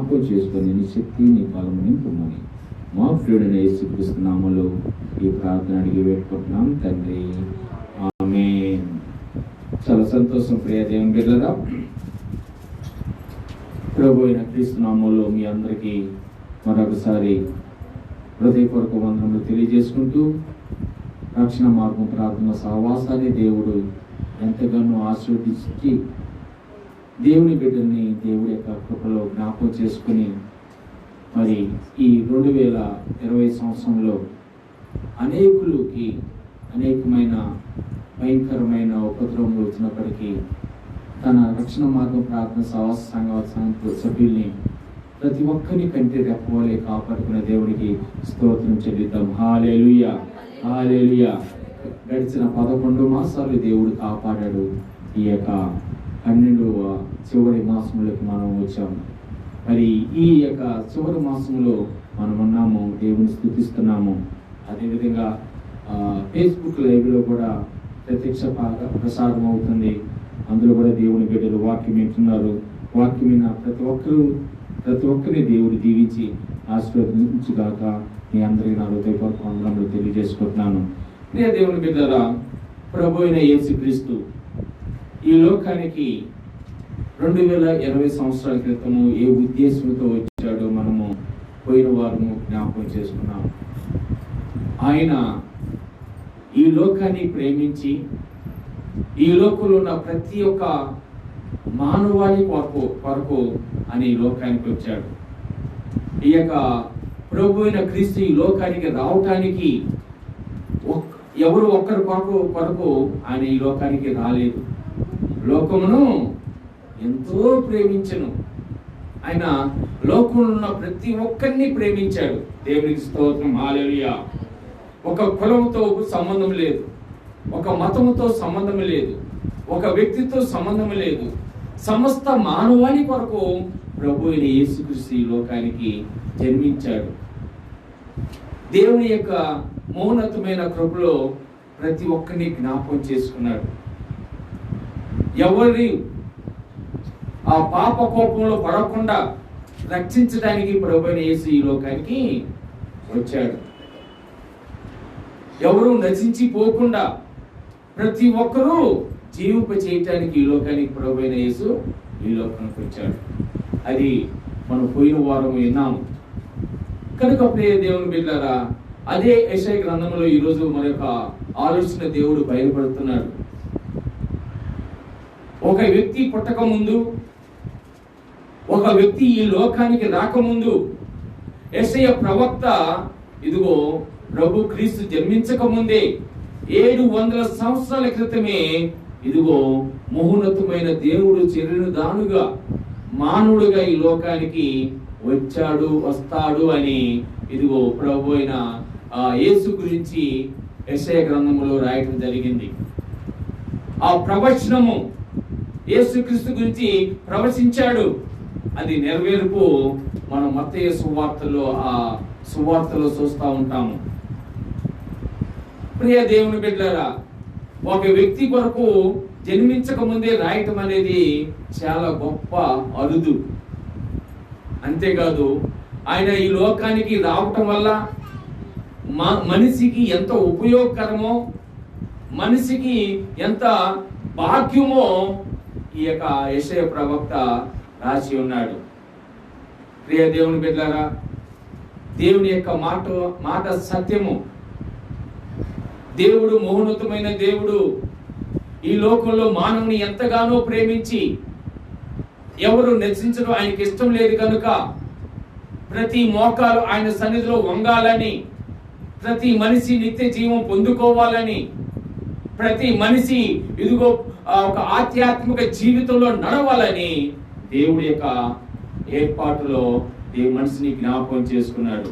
జ్ఞాపకం చేసుకొని నీ శక్తి నీ బలం నింపుమని మా ప్రియుడైన యేసుక్రీస్తు నామములో ఈ ప్రార్థన అడిగి వేడుకుంటున్నాం తండ్రి, ఆమేన్. చాలా సంతోషం ప్రియ దేవుని బిడ్డలారా, ప్రభు అయిన క్రీస్తు నామములో మీ అందరికీ మరొకసారి హృదయపూర్వక వందనములు తెలియజేసుకుంటూ, రక్షణ మార్గం ప్రార్థన సహవాసాన్ని దేవుడు ఎంతగానో ఆశీర్వదించి దేవుని బిడ్డల్ని దేవుడి యొక్క కృపలో జ్ఞాపకం చేసుకుని మరి ఈ 2020 సంవత్సరంలో అనేకులకి అనేకమైన భయంకరమైన ఉపద్రవములు వచ్చినప్పటికీ తన రక్షణ మార్గం ప్రార్థన సహవాస సంఘ సభ్యుల్ని ప్రతి ఒక్కరిని కంటి రెప్పవలే కాపాడుకునే దేవుడికి స్తోత్రం చెల్లిద్దాం. హల్లెలూయా, హల్లెలూయా. గడిచిన 11 మాసాలు దేవుడు కాపాడాడు. ఈ యొక్క 12వ చివరి మాసంలోకి మనం వచ్చాము. మరి ఈ యొక్క చివరి మాసంలో మనం ఉన్నాము, దేవుని స్తుతిస్తున్నాము. అదేవిధంగా ఫేస్బుక్ లైవ్లో కూడా ప్రత్యక్ష ప్రసారం అవుతుంది. అందులో కూడా దేవుని బిడ్డలు వాక్యం వింటున్నారు. వాక్యం విన్న ప్రతి ఒక్కరిని దేవుడు దీవించి ఆశీర్వదించుగాక. మీ అందరికీ నా హృదయపూర్వక వందనములు తెలియజేసుకుంటున్నాను. ప్రియ దేవుని బిడ్డలారా, ప్రభు అయిన యేసుక్రీస్తు ఈ లోకానికి 2020 సంవత్సరాల క్రితము ఏ ఉద్దేశంతో వచ్చాడో మనము పోయిన వారము జ్ఞాపకం చేసుకున్నాం. ఆయన ఈ లోకాన్ని ప్రేమించి ఈ లోకంలో ఉన్న ప్రతి ఒక్క మానవాళి కొరకు అని ఈ లోకానికి వచ్చాడు. ఈ యొక్క ప్రభు అయిన క్రీస్తు ఈ లోకానికి రావటానికి ఎవరు ఒక్కరి కొరకు ఆయన ఈ లోకానికి రాలేదు. లోకమును ఎంతో ప్రేమించను. ఆయన లోకంలో ఉన్న ప్రతి ఒక్కరిని ప్రేమించాడు. దేవునికి స్తోత్రం, హల్లెలూయా. ఒక కులంతో సంబంధం లేదు, ఒక మతముతో సంబంధం లేదు, ఒక వ్యక్తితో సంబంధం లేదు. సమస్త మానవాళి కొరకు ప్రభు అయిన యేసుక్రీస్తు ఈ లోకానికి జన్మించాడు. దేవుని యొక్క మౌనతమైన కృపలో ప్రతి ఒక్కరిని జ్ఞాపకం చేసుకున్నాడు. ఎవరి ఆ పాప కోపంలో పడకుండా రక్షించడానికి ప్రభు అయిన యేసు ఈ లోకానికి వచ్చాడు. ఎవరు నశించిపోకుండా ప్రతి ఒక్కరూ జీవింప చేయటానికి ఈ లోకానికి ప్రభు అయిన యేసు ఈ లోకానికి వచ్చాడు. అది మనం పోయిన వారం విన్నాము. కనుక ప్రియ దేవుని బిడ్డలారా, అదే యెషయా గ్రంథంలో ఈరోజు మన యొక్క ఆలోచన దేవుడు బయలుపడుతున్నాడు. ఒక వ్యక్తి పుట్టక ముందు, ఒక వ్యక్తి ఈ లోకానికి రాకముందు యెషయా ప్రవక్త ఇదిగో ప్రభు క్రీస్తు జన్మించక ముందే 700 సంవత్సరాల క్రితమే ఇదిగో మహోన్నతమైన దేవుడు చెరినుదానుగా మానవుడుగా ఈ లోకానికి వస్తాడు అని ఇదిగో ప్రభు అయిన యేసు గురించి యెషయా గ్రంథములో రాయటం జరిగింది. ఆ ప్రవచనము యేసుక్రీస్తు గురించి ప్రవచించాడు. అది నెరవేర్పు మనం మత్తయి సువార్తలో చూస్తూ ఉంటాము. ప్రియ దేవుని బిడ్డలారా, ఒక వ్యక్తి కొరకు జన్మించక ముందే రాయటం అనేది చాలా గొప్ప అరుదు. అంతేకాదు, ఆయన ఈ లోకానికి రావటం వల్ల మనిషికి ఎంత ఉపయోగకరమో, మనిషికి ఎంత భాగ్యమో ఈ యొక్క యెషయా ప్రవక్త రాసి ఉన్నాడు. ప్రియ దేవుని బిడ్డలారా, దేవుని యొక్క మాట సత్యము. దేవుడు మహోన్నతమైన దేవుడు ఈ లోకంలో మానవుని ఎంతగానో ప్రేమించి ఎవరు నశించడం ఆయనకి ఇష్టం లేదు కనుక ప్రతి మోకాలు ఆయన సన్నిధిలో వంగాలని, ప్రతి మనిషి నిత్య జీవం పొందుకోవాలని, ప్రతి మనిషి ఇదిగో ఒక ఆధ్యాత్మిక జీవితంలో నడవాలని దేవుడి యొక్క ఏర్పాటులో మనిషిని జ్ఞాపకం చేసుకున్నాడు.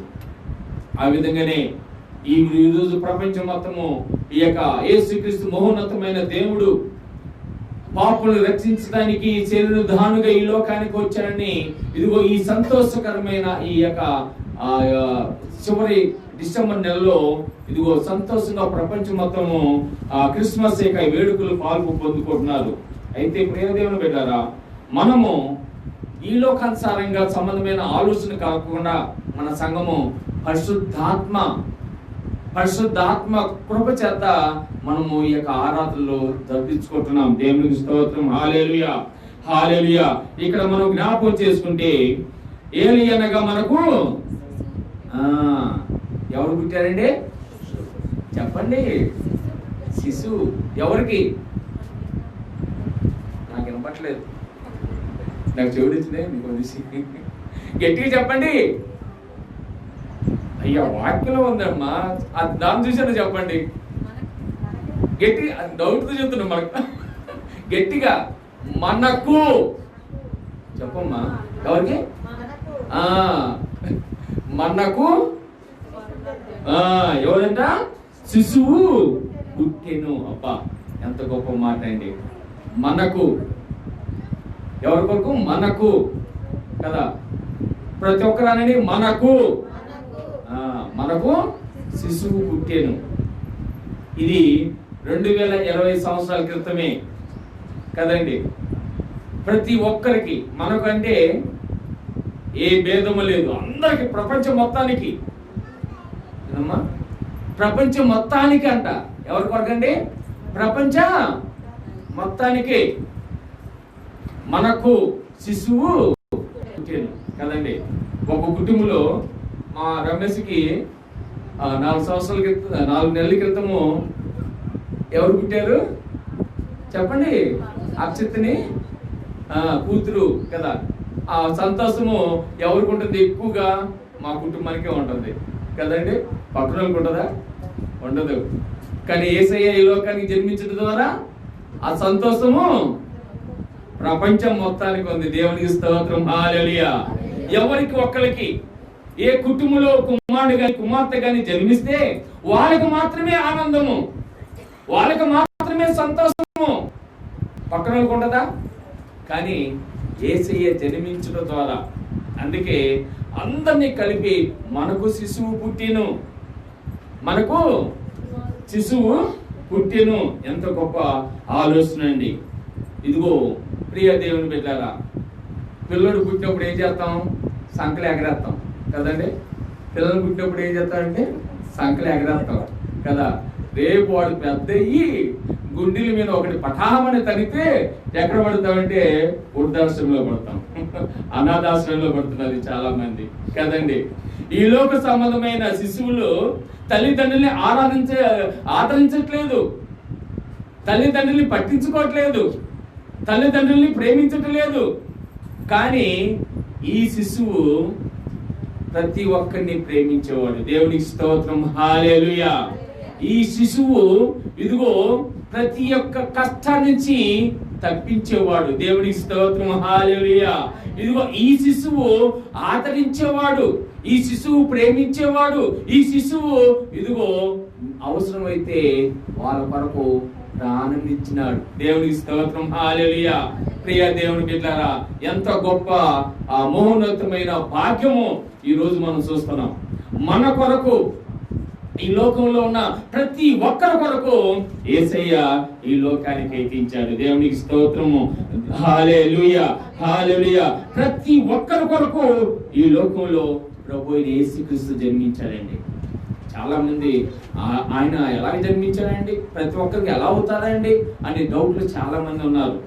ఆ విధంగానే ఈ రోజు ప్రపంచం మొత్తము ఈ యొక్క యేసుక్రీస్తు మహోన్నతమైన దేవుడు పాపులను రక్షించడానికి శరీరధానుగా ఈ లోకానికి వచ్చాడని ఇదిగో ఈ సంతోషకరమైన ఈ యొక్క చివరి డిసెంబర్ నెలలో ఇదిగో సంతోషంగా ప్రపంచం మొత్తము క్రిస్మస్ యొక్క వేడుకలు పొందుకుంటున్నారు. అయితే ప్రియదేవుని బిడ్డారా, మనము ఈ లోకానుసారంగా సంబంధమైన ఆలోచన కాకుండా మన సంఘము పరిశుద్ధాత్మ కృప చేత మనము ఈ యొక్క ఆరాధనలో జరిపించుకుంటున్నాం. దేవునికి స్తోత్రం. హల్లెలూయా, హల్లెలూయా. ఇక్కడ మనం జ్ఞాపకం చేసుకుంటే ఏలి అనగా మనకు ఎవరు పుట్టారండి చెప్పండి? శిశువు. ఎవరికి? నాకు వినపట్లేదు, నాకు చెవుడిచ్చినే మీకు గట్టిగా చెప్పండి. అయ్యా వాక్యంలో ఉందమ్మా, దాన్ని చూసాను చెప్పండి. గట్టిగా డౌట్తో చెప్తున్నా మనకు గట్టిగా. మనకు చెప్పమ్మా. ఎవరికి? మనకు ఎవరంట? శిశువు పుట్టెను. అబ్బా ఎంత గొప్ప మాట అండి. మనకు ఎవరి కొరకు? మనకు కదా. ప్రతి ఒక్కరని మనకు శిశువు పుట్టెను. ఇది 2020 సంవత్సరాల క్రితమే కదండి. ప్రతి ఒక్కరికి మనకంటే ఏ భేదము లేదు, అందరికి, ప్రపంచం మొత్తానికి. ప్రపంచం మొత్తానికి అంట. ఎవరి కొరకండి? ప్రపంచ మొత్తానికి మనకు శిశువు పుట్టాను కదండి. ఒక కుటుంబంలో మా రమేష్కి 4 నెలల క్రితము ఎవరు పుట్టారు చెప్పండి? అక్షిత్ని కూతురు కదా. ఆ సంతోషము ఎవరికి ఉంటుంది? ఎక్కువగా మా కుటుంబానికే ఉంటుంది కదండి. పక్కన ఉంటుందా? ఉండదు. కానీ యేసయ్య ఈ లోకానికి జన్మించడం ద్వారా ఆ సంతోషము ప్రపంచం మొత్తానికి ఉంది. దేవునికి స్తోత్రం. హల్లెలూయా. ఎవరికి ఒక్కరికి, ఏ కుటుంబంలో కుమారుడు గాని కుమార్తె గాని జన్మిస్తే వాళ్ళకి మాత్రమే ఆనందము, వాళ్ళకి మాత్రమే సంతోషము. పక్కన ఉంటుందా? కానీ యేసయ్య జన్మించడం ద్వారా, అందుకే అందరినీ కలిపి మనకు శిశువు పుట్టెను, మనకు శిశువు పుట్టెను. ఎంత గొప్ప ఆలోచన అండి. ఇదిగో ప్రియ దేవుని బిడ్డలారా, పిల్లడు పుట్టినప్పుడు ఏం చేస్తాం? సంకలు ఎగరేస్తాం కదండి. పిల్లలు పుట్టినప్పుడు ఏం చేస్తామంటే సంకలు ఎగరేస్తాం కదా. రేపు వాడు పెద్ద అయ్యి గుండెల మీద ఒకటి పఠామని తనితే ఎక్కడ పడతామంటే వృద్ధాశ్రమంలో పడతాం, అనాథాశ్రమంలో పడుతున్నారు చాలా మంది కదండి. ఈ లోక సంబంధమైన శిశువులు తల్లిదండ్రుల్ని ఆదరించట్లేదు, తల్లిదండ్రుల్ని పట్టించుకోవట్లేదు, తల్లిదండ్రుల్ని ప్రేమించట్లేదు. కానీ ఈ శిశువు ప్రతి ఒక్కరిని ప్రేమించేవాడు. దేవునికి స్తోత్రం. హల్లెలూయా. ఈ శిశువు ఇదిగో ప్రతి ఒక్క కష్టం నుంచి తప్పించేవాడు. దేవునికి స్తోత్రం. హల్లెలూయా. ఇదిగో ఈ శిశువు ఆదరించేవాడు, ఈ శిశువు ప్రేమించేవాడు, ఈ శిశువు ఇదిగో అవసరమైతే వాళ్ళ కొరకు ప్రాణం ఇచ్చినాడు. దేవునికి స్తోత్రం. హల్లెలూయా. ప్రియ దేవుని బిడ్డలారా, ఎంత గొప్ప మహోన్నతమైన భాగ్యము ఈ రోజు మనం చూస్తున్నాం. మన కొరకు, ఈ లోకంలో ఉన్న ప్రతి ఒక్కరి కొరకు యేసయ్య ఈ లోకానికి ఎక్కించాడు. దేవునికి స్తోత్రము. హల్లెలూయా, హల్లెలూయా. ప్రతి ఒక్కరి కొరకు ఈ లోకంలో ప్రభువైన యేసుక్రీస్తు జన్మించాడండి. చాలా మంది ఆయన ఎలా జన్మించాడండి, ప్రతి ఒక్కరికి ఎలా అవుతాడండి అనే డౌట్లు చాలా మంది ఉన్నారు.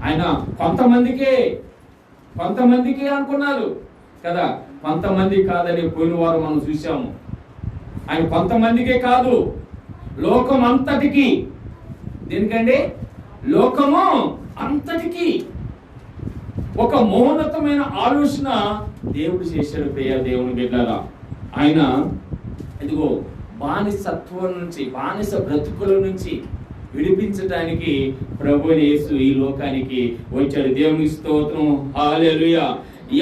ఆయన కొంతమందికే అనుకున్నారు కదా. కొంతమంది కాదని పోయిన వారం మనం చూసాము. ఆయన కొంతమందికే కాదు, లోకం అంతటికి. దేనికండి? లోకము అంతటికి ఒక మౌనతమైన ఆలోచన దేవుడు చేశాడు. ప్రియ దేవుని బిడ్డలారా, ఆయన ఇదిగో బానిసత్వం నుంచి, బానిస బ్రతుకుల నుంచి విడిపించడానికి ప్రభువైన యేసు ఈ లోకానికి వచ్చాడు. దేవునికి స్తోత్రం. హల్లెలూయా.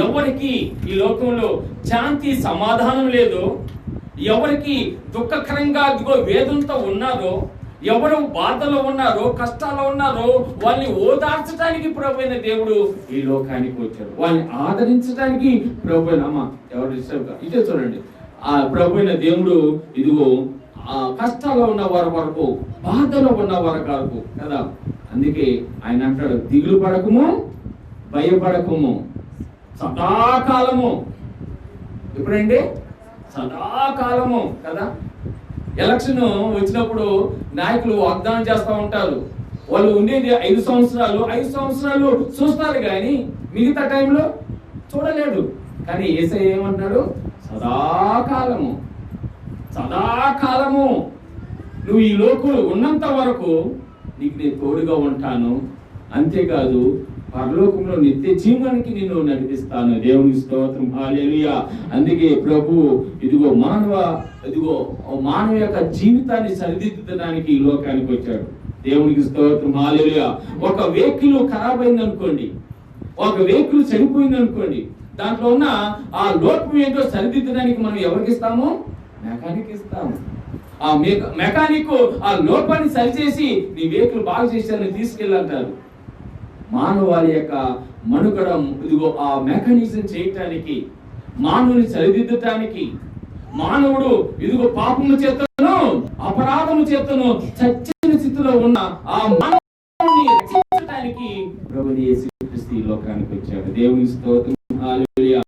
ఎవరికి ఈ లోకంలో శాంతి సమాధానం లేదు, ఎవరికి దుఃఖకరంగా ఇదిగో వేదంతో ఉన్నారో, ఎవరు బాధలో ఉన్నారో, కష్టాల్లో ఉన్నారో వాళ్ళని ఓదార్చడానికి ప్రభువైన దేవుడు ఈ లోకానికి వచ్చాడు. వాళ్ళని ఆదరించడానికి ప్రభువైన ఎవరు ఇదే చూడండి, ఆ ప్రభువైన దేవుడు ఇదిగో కష్టాల్లో ఉన్న వారి వరకు, బాధలో ఉన్న వారి వరకు కదా. అందుకే ఆయన అంటాడు, దిగులు పడకము, భయపడకము, సదాకాలము. ఎప్పుడండి? సదాకాలము కదా. ఎలక్షన్ వచ్చినప్పుడు నాయకులు వాగ్దానం చేస్తూ ఉంటారు. వాళ్ళు ఉండేది 5 సంవత్సరాలు. 5 సంవత్సరాలు చూస్తారు కానీ మిగతా టైంలో చూడలేడు. కానీ యేసయ్య ఏమంటాడు? సదాకాలము, సదాకాలము నువ్వు ఈ లోకంలో ఉన్నంత వరకు నీకు నేను తోడుగా ఉంటాను. అంతేకాదు పరలోకంలో నిత్య జీవానికి నిన్ను నడిపిస్తాను. దేవునికి స్తోత్రం, హల్లెలూయా. అందుకే ప్రభు ఇదిగో మానవ యొక్క జీవితాన్ని సరిదిద్దడానికి ఈ లోకానికి వచ్చాడు. దేవునికి స్తోత్రం, హల్లెలూయా. ఒక వెహికల్ ఖరాబ్ అయింది అనుకోండి, ఒక వెహికల్ చనిపోయింది అనుకోండి, దాంట్లో ఉన్న ఆ లోపం ఏంటో సరిదిద్దడానికి మనం ఎవరికి ఇస్తాము? మెకానిక్ ఇస్తాము. ఆ మెకానిక్ ఆ లోపాన్ని సరిచేసి నీ వెహికల్ బాగు చేశారని తీసుకెళ్ళంటారు. మానవాళి యొక్క మనుగడ ఇదిగో ఆ మెకానిజం చేయటానికి, మానవుని సరిదిద్దటానికి, మానవుడు ఇదిగో పాపము చేతను అపరాధము చేతను చచ్చిన స్థితిలో ఉన్న ఆ మానవుని రక్షించడానికి ప్రభువు యేసుక్రీస్తు ఈ లోకానికి వచ్చాడు. దేవుని స్తోత్రం, హల్లెలూయా.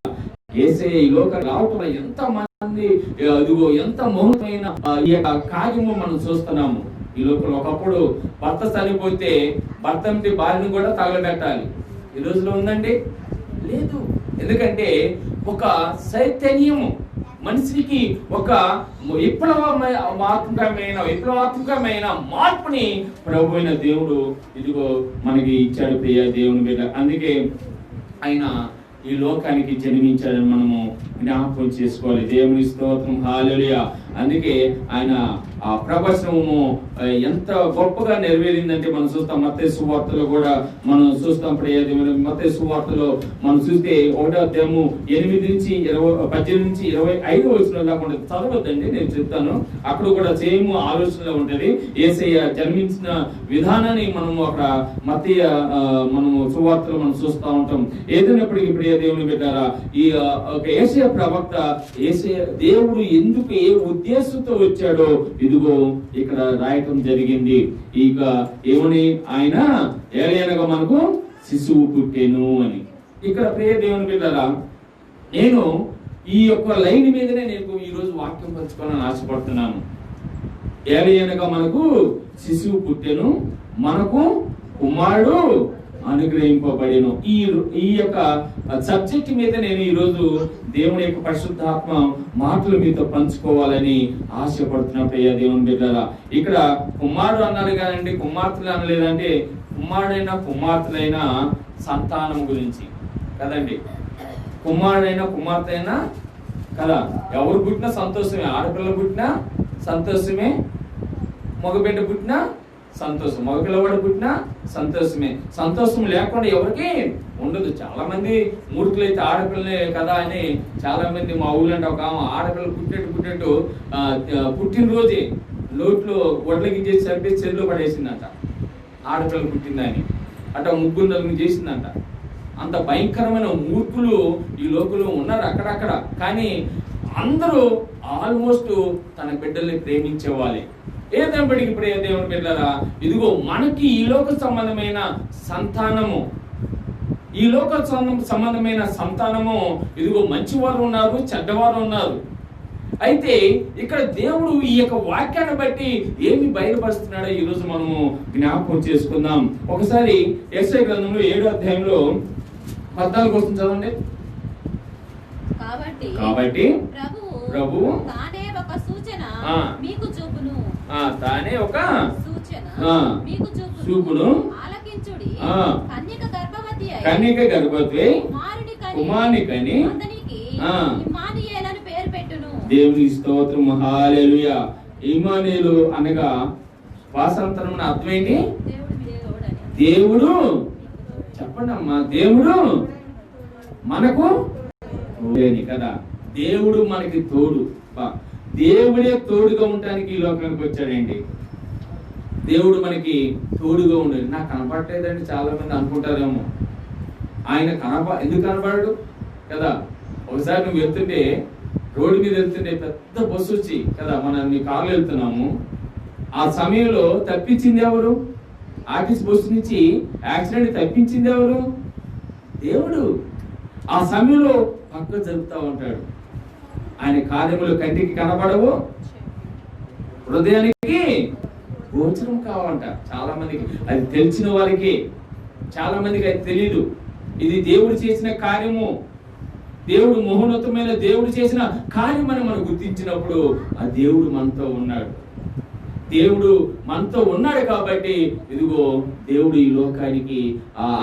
యేసయ్య ఈ లోకానికి రావటం ఎంత మంది ఇదిగో ఎంత మహోన్నతమైన ఈ యొక్క కార్యము మనం చూస్తున్నాము. ఈ లోకంలో ఒకప్పుడు భర్త చనిపోతే భర్త భార్యను కూడా తగలబెట్టాలి. ఈ రోజులో ఉందండి? లేదు. ఎందుకంటే ఒక చైతన్యము మనిషికి ఒక విప్లవాత్మకమైన మార్పుని ప్రభు అయిన దేవుడు ఇదిగో మనకి ఇచ్చాడు. ప్రియ దేవుని బిడ్డ, అందుకే ఆయన ఈ లోకానికి జన్మించాడని మనము జ్ఞాపకం చేసుకోవాలి. దేవుని స్తోత్రం, హల్లెలూయా. అందుకే ఆయన ఆ ప్రవచనము ఎంత గొప్పగా నెరవేరిందంటే మనం చూస్తాం. మత్తయి సువార్తలో కూడా మనం చూస్తాం. మత్తయి సువార్తలో మనం చూస్తే 1వ అధ్యాయము 18 నుంచి 25 వచనం లేకుండా చదవద్దండి, నేను చెప్తాను. అక్కడ కూడా సేమ్ ఆలోచనలో ఉంటది. యేసయ్య జన్మించిన విధానాన్ని మనము అక్కడ మత్తయి మనము సువార్తలో మనం చూస్తూ ఉంటాం. ఏదైనప్పటికీ ప్రియ దేవుని పెట్టారా, ఈ యేసయ్య ప్రవక్త దేవుడు ఎందుకు ఏ ఉద్దేశంతో వచ్చాడో ఇదిగో ఇక్కడ రాయటం జరిగింది. ఇక ఏమని? ఆయన ఏలయనగా మనకు శిశువు పుట్టెను అని. ఇక్కడ ప్రియ దేవుని బిడ్డలారా, నేను ఈ యొక్క లైన్ మీదనే నేను ఈ రోజు వాక్యం పంచుకోవాలని ఆశపడుతున్నాను. ఏలయనగా మనకు శిశువు పుట్టెను, మనకు కుమారుడు అనుగ్రహింపబడెను. ఈ యొక్క సబ్జెక్ట్ మీద నేను ఈరోజు దేవుని యొక్క పరిశుద్ధాత్మ మాటలు మీతో పంచుకోవాలని ఆశపడుతున్నా ప్రియ దేవుని బిడ్డలారా. ఇక్కడ కుమారుడు అన్నారు కానండి, కుమార్తెలు అనలేదంటే కుమారుడైనా కుమార్తెలైనా సంతానం గురించి కదండి. కుమారుడైనా కుమార్తె అయినా కదా, ఎవరు పుట్టినా సంతోషమే. ఆడపిల్ల పుట్టినా సంతోషమే, మగబిడ్డ పుట్టినా సంతోషం, మగ పిల్లవాడు పుట్టినా సంతోషమే. సంతోషం లేకుండా ఎవరికి ఉండదు. చాలా మంది మూర్ఖులైతే ఆడపిల్లనే కదా అని చాలా మంది మా ఊళ్ళంటే ఒక ఆడపిల్ల పుట్టినట్టు పుట్టినరోజే లోట్లో వడ్లకి చేసి చంపేసి చెల్లు పడేసిందంట. ఆడపిల్ల పుట్టిందని అట్లా ముగ్గురు చేసిందంట. అంత భయంకరమైన మూర్ఖులు ఈ లోకంలో ఉన్నారు అక్కడక్కడ. కానీ అందరూ ఆల్మోస్ట్ తన బిడ్డల్ని ప్రేమించేవాళ్ళే. ఏదైనప్పటికీ ప్రియ దేవుని బిడ్డలారా, ఇదిగో మనకి ఈ లోక సంబంధమైన సంతానము, ఈ లోక సంబంధమైన సంతానము ఇదిగో మంచివారు ఉన్నారు, చెడ్డవారు ఉన్నారు. అయితే ఇక్కడ దేవుడు ఈ యొక్క వాక్యాన్ని బట్టి ఏమి బయలుపరుస్తున్నాడో ఈ రోజు మనము జ్ఞాపకం చేసుకుందాం. ఒకసారి యెషయా గ్రంథంలో 7వ అధ్యాయంలో 14 కోసం చదవండి. కాబట్టి ప్రభువు తానే ఒక సూచన మీకు చూపును, తానే ఒక సూచన మీకు చూపును, ఆలకించుడి. కన్యక గర్భవతి కుమారుని కని ఇమ్మానుయేలు పేరు పెట్టును. దేవుని స్తోత్రం, హల్లెలూయా. ఇమ్మానుయేలు అనగా భాషాంతరం అర్థమైంది దేవుడు. చెప్పండి అమ్మా, దేవుడు మనకు కదా. దేవుడు మనకి తోడు. దేవుడే తోడుగా ఉండడానికి ఈ లోకానికి వచ్చాడండి. దేవుడు మనకి తోడుగా ఉండదు. నాకు కనపడలేదండి చాలా మంది అనుకుంటారేమో. ఆయన ఎందుకు కనపడడు కదా. ఒకసారి నువ్వు వెళ్తుంటే, రోడ్డు మీద వెళ్తుంటే పెద్ద బస్సు వచ్చి కదా, మనం మీ కార్లో వెళ్తున్నాము. ఆ సమయంలో తప్పించింది ఎవరు? ఆర్టీసీ బస్సు నుంచి యాక్సిడెంట్ తప్పించింది ఎవరు? దేవుడు. ఆ సమయంలో పక్క జరుపుతూ ఉంటాడు. ఆయన కార్యములు కంటికి కనబడవు, హృదయానికి గోచరం కావంట. చాలా మందికి అది తెలిసిన వారికి, చాలా మందికి అది తెలీదు. ఇది దేవుడు చేసిన కార్యము, దేవుడు మహోన్నతమైన దేవుడు చేసిన కార్యం అని మనం గుర్తించినప్పుడు ఆ దేవుడు మనతో ఉన్నాడు. దేవుడు మనతో ఉన్నాడు కాబట్టి ఇదిగో దేవుడు ఈ లోకానికి,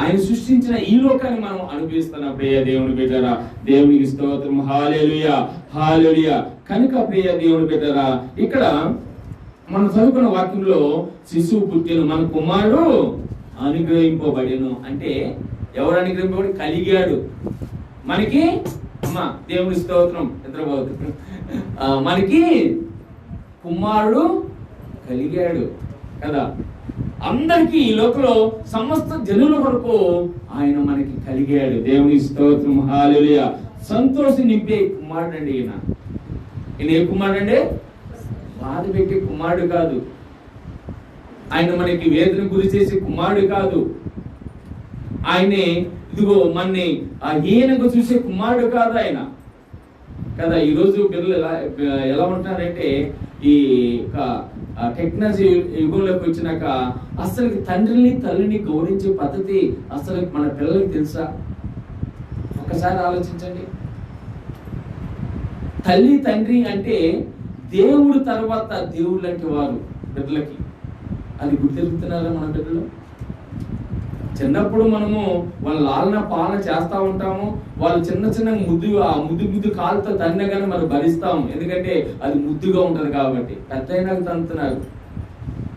ఆయన సృష్టించిన ఈ లోకాన్ని మనం అనుభవిస్తున్న ప్రియ దేవుని బిడ్డరా, దేవునికి స్తోత్రం. హల్లెలూయా, హల్లెలూయా. కనుక ప్రియ దేవుని బిడ్డరా, ఇక్కడ మనం చదువుకున్న వాక్యంలో శిశువు పుట్టెను, మన కుమారుడు అనుగ్రహింపబడెను అంటే ఎవరు అనుగ్రహింపబడి? కలిగాడు. మనకి అమ్మా దేవుని స్తోత్రం. నిద్రపోతుంది. మనకి కుమారుడు కలిగాడు కదా. అందరికీ ఈ లోకంలో సమస్త జనుల వరకు ఆయన మనకి కలిగాడు. దేవుని స్తోత్రం. హల్లెలూయా. సంతోషం నింపే కుమారుడు అండి ఈయన. ఈయన ఏ కుమారుడు అండి? బాధ పెట్టే కుమారుడు కాదు. ఆయన మనకి వేదన గురి చేసే కుమారుడు కాదు. ఆయనే ఇదిగో మనని హీనంగా చూసే కుమారుడు కాదు ఆయన కదా. ఈరోజు పిల్లలు ఎలా ఉంటారంటే, ఈ టెక్నాలజీ యుగంలోకి వచ్చినాక అసలు తండ్రిని తల్లిని గౌరవించే పద్ధతి అసలు మన పిల్లలకి తెలుసా? ఒకసారి ఆలోచించండి. తల్లి తండ్రి అంటే దేవుడు తర్వాత దేవుడు లాంటి వారు బిడ్డలకి. అది గుర్తిరుగుతున్నారా మన బిడ్డలు? చిన్నప్పుడు మనము వాళ్ళ లాలన పాలన చేస్తూ ఉంటాము. వాళ్ళు చిన్న చిన్న ముద్దు కాలుతో తన్నగానే మనం భరిస్తాము, ఎందుకంటే అది ముద్దుగా ఉంటది కాబట్టి. పెద్ద అయినాక తంతున్నారు.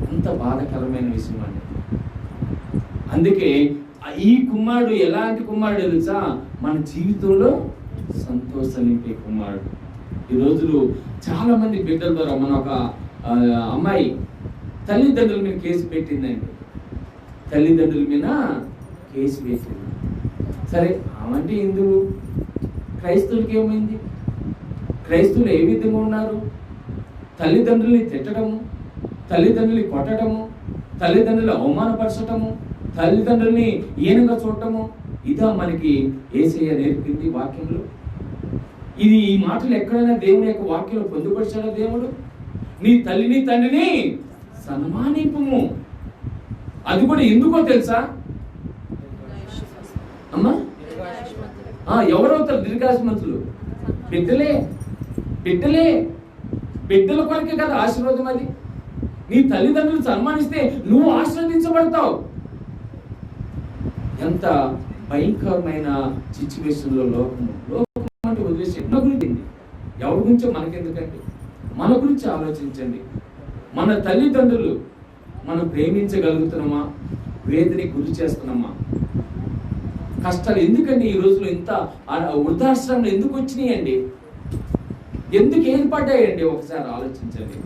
అంత బాధాకరమైన విషయం అండి. అందుకే ఈ కుమారుడు ఎలాంటి కుమారుడు తెలుసా? మన జీవితంలో సంతోషం నింపే కుమారుడు. ఈ రోజులు చాలా మంది బిడ్డల ద్వారా, మన ఒక అమ్మాయి తల్లిదండ్రుల మీద కేసు పెట్టిందండి. తల్లిదండ్రుల మీద కేసు వేసింది. సరే, ఆమంటే హిందువు, క్రైస్తవులకి ఏమైంది? క్రైస్తవులు ఏ విధంగా ఉన్నారు? తల్లిదండ్రుల్ని తిట్టడము, తల్లిదండ్రుల్ని కొట్టడము, తల్లిదండ్రులు అవమానపరచటము, తల్లిదండ్రుల్ని ఈనంగా చూడటము, ఇదా మనకి యేసయ్య నేర్పింది వాక్యంలో. ఇది ఈ మాటలు ఎక్కడైనా దేవుని యొక్క వాక్యంలో పొందుపరిచాడా దేవుడు? నీ తల్లిని తండ్రిని సన్మానింపుము. అది కూడా ఎందుకో తెలుసా అమ్మా? ఎవరవుతారు దీర్ఘాయుష్మంతులు? బిడ్డలే. బిడ్డలే. బిడ్డల కొరకే కదా ఆశీర్వాదం. అది నీ తల్లిదండ్రులు సన్మానిస్తే నువ్వు ఆశీర్వదించబడతావు. ఎంత భయంకరమైన సిచ్యువేషన్ లో లోకం అంటే వదిలేసి గురించి, ఎవరి గురించో మనకెందుకండి? మన గురించి ఆలోచించండి. మన తల్లిదండ్రులు మనం ప్రేమించగలుగుతున్నామా? వేదనకి గురి చేస్తున్నామా? కష్టాలు ఎందుకండి ఈ రోజులో? ఇంత వృద్ధాశ్రమంలో ఎందుకు వచ్చినాయండి? ఎందుకు ఏర్పడ్డాయండి? ఒకసారి ఆలోచించండి.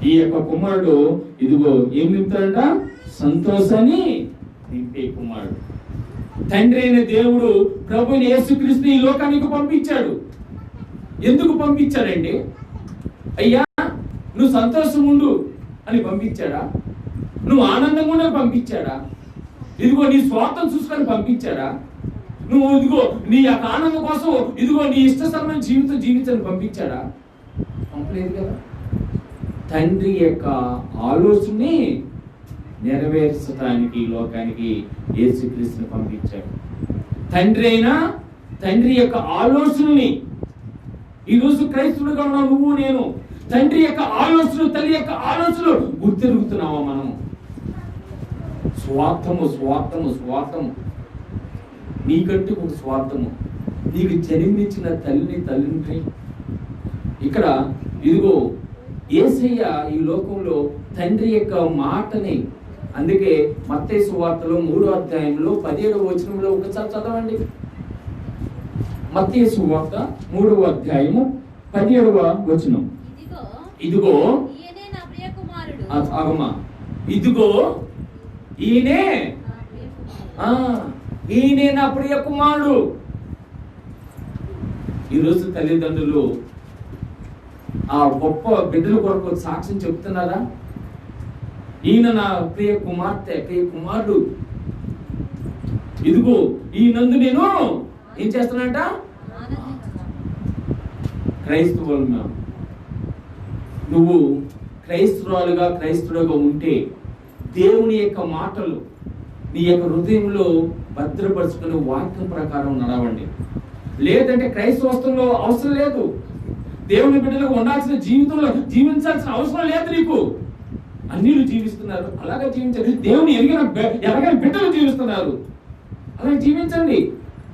ఈ యొక్క కుమారుడు ఇదిగో ఏం నింపుతాడంట? సంతోషాన్ని నింపే కుమారుడు. తండ్రి అయిన దేవుడు ప్రభుని యేసుక్రీస్తు ఈ లోకానికి పంపించాడు. ఎందుకు పంపించాడండి? అయ్యా నువ్వు సంతోషం ఉండు అని పంపించాడా? నువ్వు ఆనందంగా ఉండే పంపించాడా? ఇదిగో నీ స్వార్థం చూసుకొని పంపించాడా? నువ్వు ఇదిగో నీ యొక్క ఆనందం కోసం ఇదిగో నీ ఇష్టసరమైన జీవితం జీవించాలని పంపించాడా? పంపలేదు కదా. తండ్రి యొక్క ఆలోచనని నెరవేర్చడానికి లోకానికి యేసుక్రీస్తుని పంపించాడు. తండ్రి యొక్క ఆలోచనని, ఈరోజు క్రైస్తవులుగా ఉన్నావు నువ్వు నేను, తండ్రి యొక్క ఆలోచనలు, తల్లి యొక్క ఆలోచనలు గుర్తిరుగుతున్నావా మనము? స్వార్థము స్వార్థము స్వార్థము. నీకంటూ ఒక స్వార్థము. నీకు జన్మించిన తల్లిని ఇక్కడ ఇదిగో యేసయ్య ఈ లోకంలో తండ్రి యొక్క మాటని, అందుకే మత్తయి సువార్తలో 3వ అధ్యాయంలో 17వ వచనంలో ఒకసారి చదవండి. మత్తయి సువార్త 3వ అధ్యాయము 17వ వచనం. ఇదిగో అగమా, ఇదిగో ఈయనే నా ప్రియ కుమారుడు. ఈరోజు తల్లిదండ్రులు ఆ గొప్ప బిడ్డల కొరకు సాక్ష్యం చెప్తున్నారా? ఈయన నా ప్రియ కుమార్తె, ప్రియ కుమారుడు. ఇదిగో ఈ నందు నేను ఏం చేస్తున్నాడంట? క్రైస్తవులు నువ్వు క్రైస్తవులుగా క్రైస్తవులుగా ఉంటే దేవుని యొక్క మాటలు నీ యొక్క హృదయంలో భద్రపరుచుకుని వాక్యం ప్రకారం నడవండి. లేదంటే క్రైస్తవత్వంలో అవసరం లేదు. దేవుని బిడ్డలకు ఉండాల్సిన జీవితంలో జీవించాల్సిన అవసరం లేదు. నీకు అన్నిలు జీవిస్తున్నారు, అలాగే జీవించండి. దేవుని ఎరగని బిడ్డలు జీవిస్తున్నారు, అలా జీవించండి.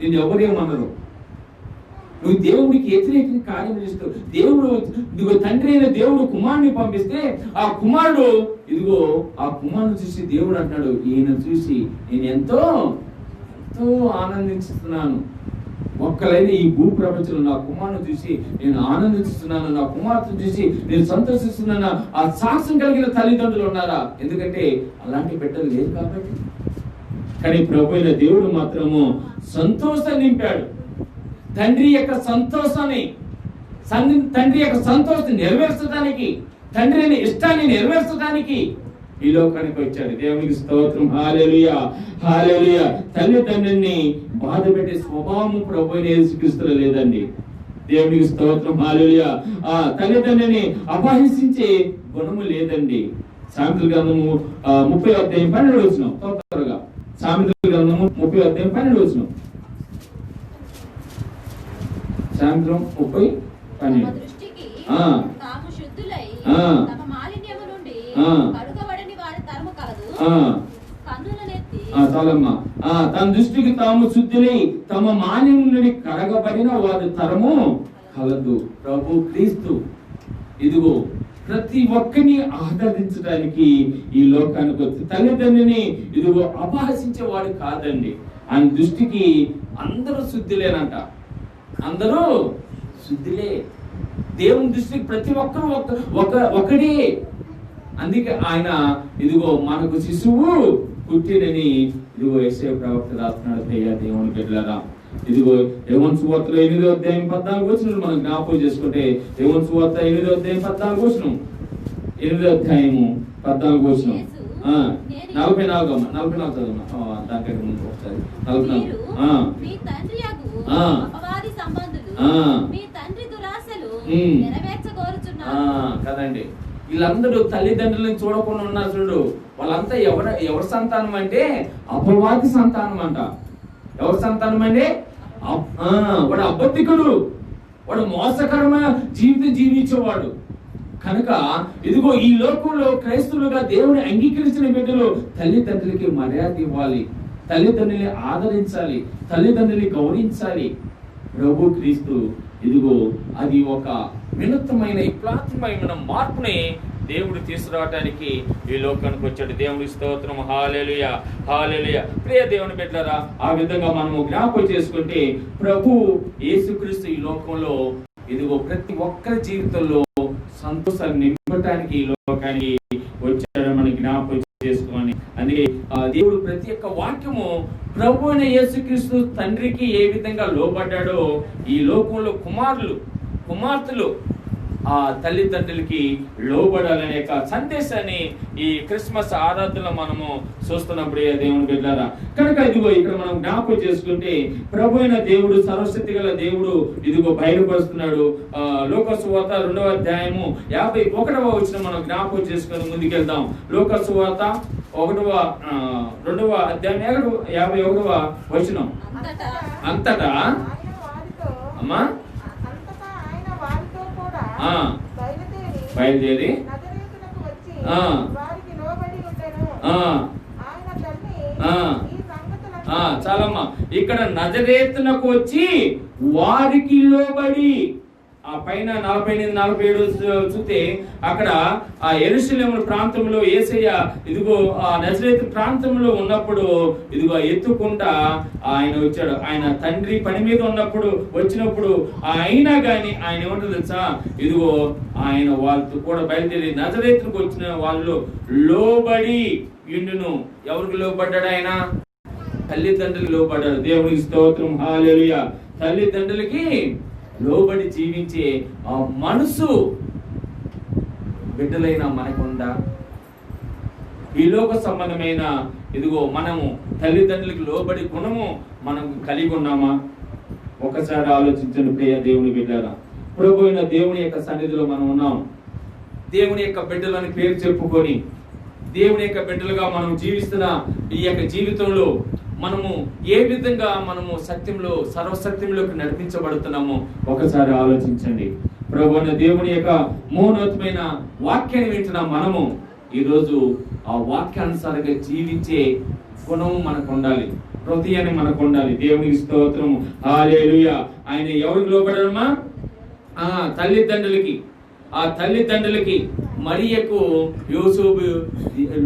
నేను ఎవరేమన్నారు? నువ్వు దేవుడికి వ్యతిరేకంగా కార్యం చేస్తావు. దేవుడు ఇదిగో తండ్రి అయిన దేవుడు కుమారుని పంపిస్తే ఆ కుమారుడు ఇదిగో ఆ కుమారుని చూసి దేవుడు అంటున్నాడు, ఈయన చూసి నేను ఎంతో ఎంతో ఆనందిస్తున్నాను. ఒక్కలైన ఈ భూ ప్రపంచంలో నా కుమారుని చూసి నేను ఆనందిస్తున్నాను, నా కుమార్తెను చూసి నేను సంతోషిస్తున్నాను. ఆ సాక్ష్యం కలిగిన తల్లిదండ్రులు ఉన్నారా? ఎందుకంటే అలాంటి బిడ్డలు లేరు కాబట్టి. కానీ ప్రభు అయిన దేవుడు మాత్రము సంతోషం నింపాడు. తండ్రి యొక్క సంతోషాన్ని నెరవేర్చడానికి, తండ్రి అనే ఇష్టాన్ని నెరవేర్చడానికి ఈ లోకానికి వచ్చాడు. దేవునికి స్తోత్రం. హల్లెలూయా, హల్లెలూయా. తల్లిదండ్రుల్ని బాధ పెట్టే స్వభావం ప్రభు అయిన యేసుక్రీస్తులో లేదండి. దేవునికి స్తోత్రం. హల్లెలూయా. ఆ తల్లిదండ్రుల్ని అపహసించే గుణము లేదండి. సామెతల గ్రంథము 30:12 త్వరగా. సామెతల గ్రంథము 30:12. సాయంత్రం 30:12. చాలమ్మా. తన దృష్టికి తాము శుద్ధులై తమ మాలిన్యం నుండి కడగబడిన వారి తరము కలదు. ప్రభు క్రీస్తు ఇదిగో ప్రతి ఒక్కరిని ఆదరించడానికి ఈ లోకానికి వచ్చి తల్లిదండ్రిని ఇదిగో అపహసించేవాడు కాదండి. ఆయన దృష్టికి అందరూ శుద్ధులేనంట, అందరూ శుద్ధులే. దేవుని దృష్టికి ప్రతి ఒక్కరు ఒకడే. అందుకే ఆయన ఇదిగో మనకు శిశువు పుట్టినని ఇదిగో యెషయా ప్రవక్త రాస్తున్నాడు. ప్రియ దేవుని బిడ్డలారా, ఇదిగో యోహాను సువార్త 8:14 మనం జ్ఞాపకం చేసుకుంటే, యోహాను సువార్త 8:14 8:14 44 దానికంటే ముందు ఒకసారి 44 కదండి. వీళ్ళందరూ తల్లిదండ్రులను చూడకుండా ఉన్నారు చూడు. వాళ్ళంతా ఎవరి సంతానం అంటే అపవాది సంతానం అంట. ఎవరి సంతానం అంటే వాడు అబద్ధికుడు, వాడు మోసకరమైన జీవితం జీవించేవాడు. కనుక ఇదిగో ఈ లోకంలో క్రైస్తవులుగా దేవుని అంగీకరించిన బిడ్డలు తల్లిదండ్రులకి మర్యాద ఇవ్వాలి, తల్లిదండ్రుల్ని ఆదరించాలి, తల్లిదండ్రుల్ని గౌరవించాలి. ప్రభు క్రీస్తు ఇదిగో అది ఒక వినూత్నమైన విప్లవాత్మకమైన మార్పుని దేవుడు తీసుకురావడానికి ఈ లోకానికి వచ్చాడు. దేవుడి స్తోత్రం. హల్లెలూయా, హల్లెలూయా. ప్రియ దేవుని బిడ్డలారా, ఆ విధంగా మనము జ్ఞాపకం చేసుకుంటే ప్రభు యేసుక్రీస్తు ఈ లోకంలో ఇదిగో ప్రతి ఒక్కరి జీవితంలో సంతోషాన్ని నింపడానికి ఈ లోకానికి వచ్చాడని మనం జ్ఞాపకం చేసుకోమని. అందుకే దేవుడు ప్రతి ఒక్క వాక్యము ప్రభు అయిన యేసుక్రీస్తు తండ్రికి ఏ విధంగా లోబడ్డాడో ఈ లోకంలో కుమార్తెలు ఆ తల్లిదండ్రులకి లోబడాలనే సందేశాన్ని ఈ క్రిస్మస్ ఆరాధనలో మనము చూస్తున్నప్పుడు దేవుని బిడ్డలారా. కనుక ఇదిగో ఇక్కడ మనం జ్ఞాపకం చేసుకుంటే ప్రభు అయిన దేవుడు సర్వశక్తి గల దేవుడు ఇదిగో బయలుపరుస్తున్నాడు. లోకా సువార్త 2:51 మనం జ్ఞాపకం చేసుకుని ముందుకెళ్దాం. లోకా సువార్త 2:51 అంతటా అమ్మా బయలుదేరి చాలమ్మా. ఇక్కడ నజరేతునకు వచ్చి వారికి లోబడి, ఆ పైన 48-47 చూస్తే అక్కడ ఆ యెరూషలేము ప్రాంతంలో యేసయ్య ఇదిగో ఆ నజరేతు ప్రాంతంలో ఉన్నప్పుడు ఇదిగో ఎత్తుకుంటా ఆయన వచ్చాడు. ఆయన తండ్రి పని మీద వచ్చినప్పుడు అయినా కానీ ఆయన ఏమంటారు తెలుసా, ఇదిగో ఆయన వాళ్ళతో కూడా బయలుదేరి నజరేతుకు వచ్చిన వాళ్ళు లోబడి ఇండును. ఎవరికి లోబడ్డాడు ఆయన? తల్లిదండ్రులకు లోబడ్డాడు. దేవునికి స్తోత్రం. హల్లెలూయా. తల్లిదండ్రులకి లోబడి జీవించే ఆ మనసు బిడ్డలైన మనకుందా? ఈ లోక సంబంధమైన ఇదిగో మనము తల్లిదండ్రులకు లోబడి గుణము మనం కలిగి ఉన్నామా? ఒకసారి ఆలోచించండి ప్రియ దేవుని బిడ్డలారా. ప్రభు అయిన దేవుని యొక్క సన్నిధిలో మనం ఉన్నాం. దేవుని యొక్క బిడ్డలని పేరు చెప్పుకొని దేవుని యొక్క బిడ్డలుగా మనం జీవిస్తున్న ఈ యొక్క జీవితంలో మనము ఏ విధంగా మనము సత్యంలో సర్వసత్యంలోకి నడిపించబడుతున్నామో ఒకసారి ఆలోచించండి. ప్రభు అయిన దేవుని యొక్క మౌనోత్తమైన వాక్యాన్ని వింటున్న మనము ఈరోజు ఆ వాక్యానుసారంగా జీవించే గుణం మనకు ఉండాలి, హృదయాన్ని మనకు ఉండాలి. దేవునికి స్తోత్రము, హల్లెలూయా. ఆయన ఎవరికి లోబడమా? తల్లిదండ్రులకి. ఆ తల్లిదండ్రులకి మరియకు యోసేపు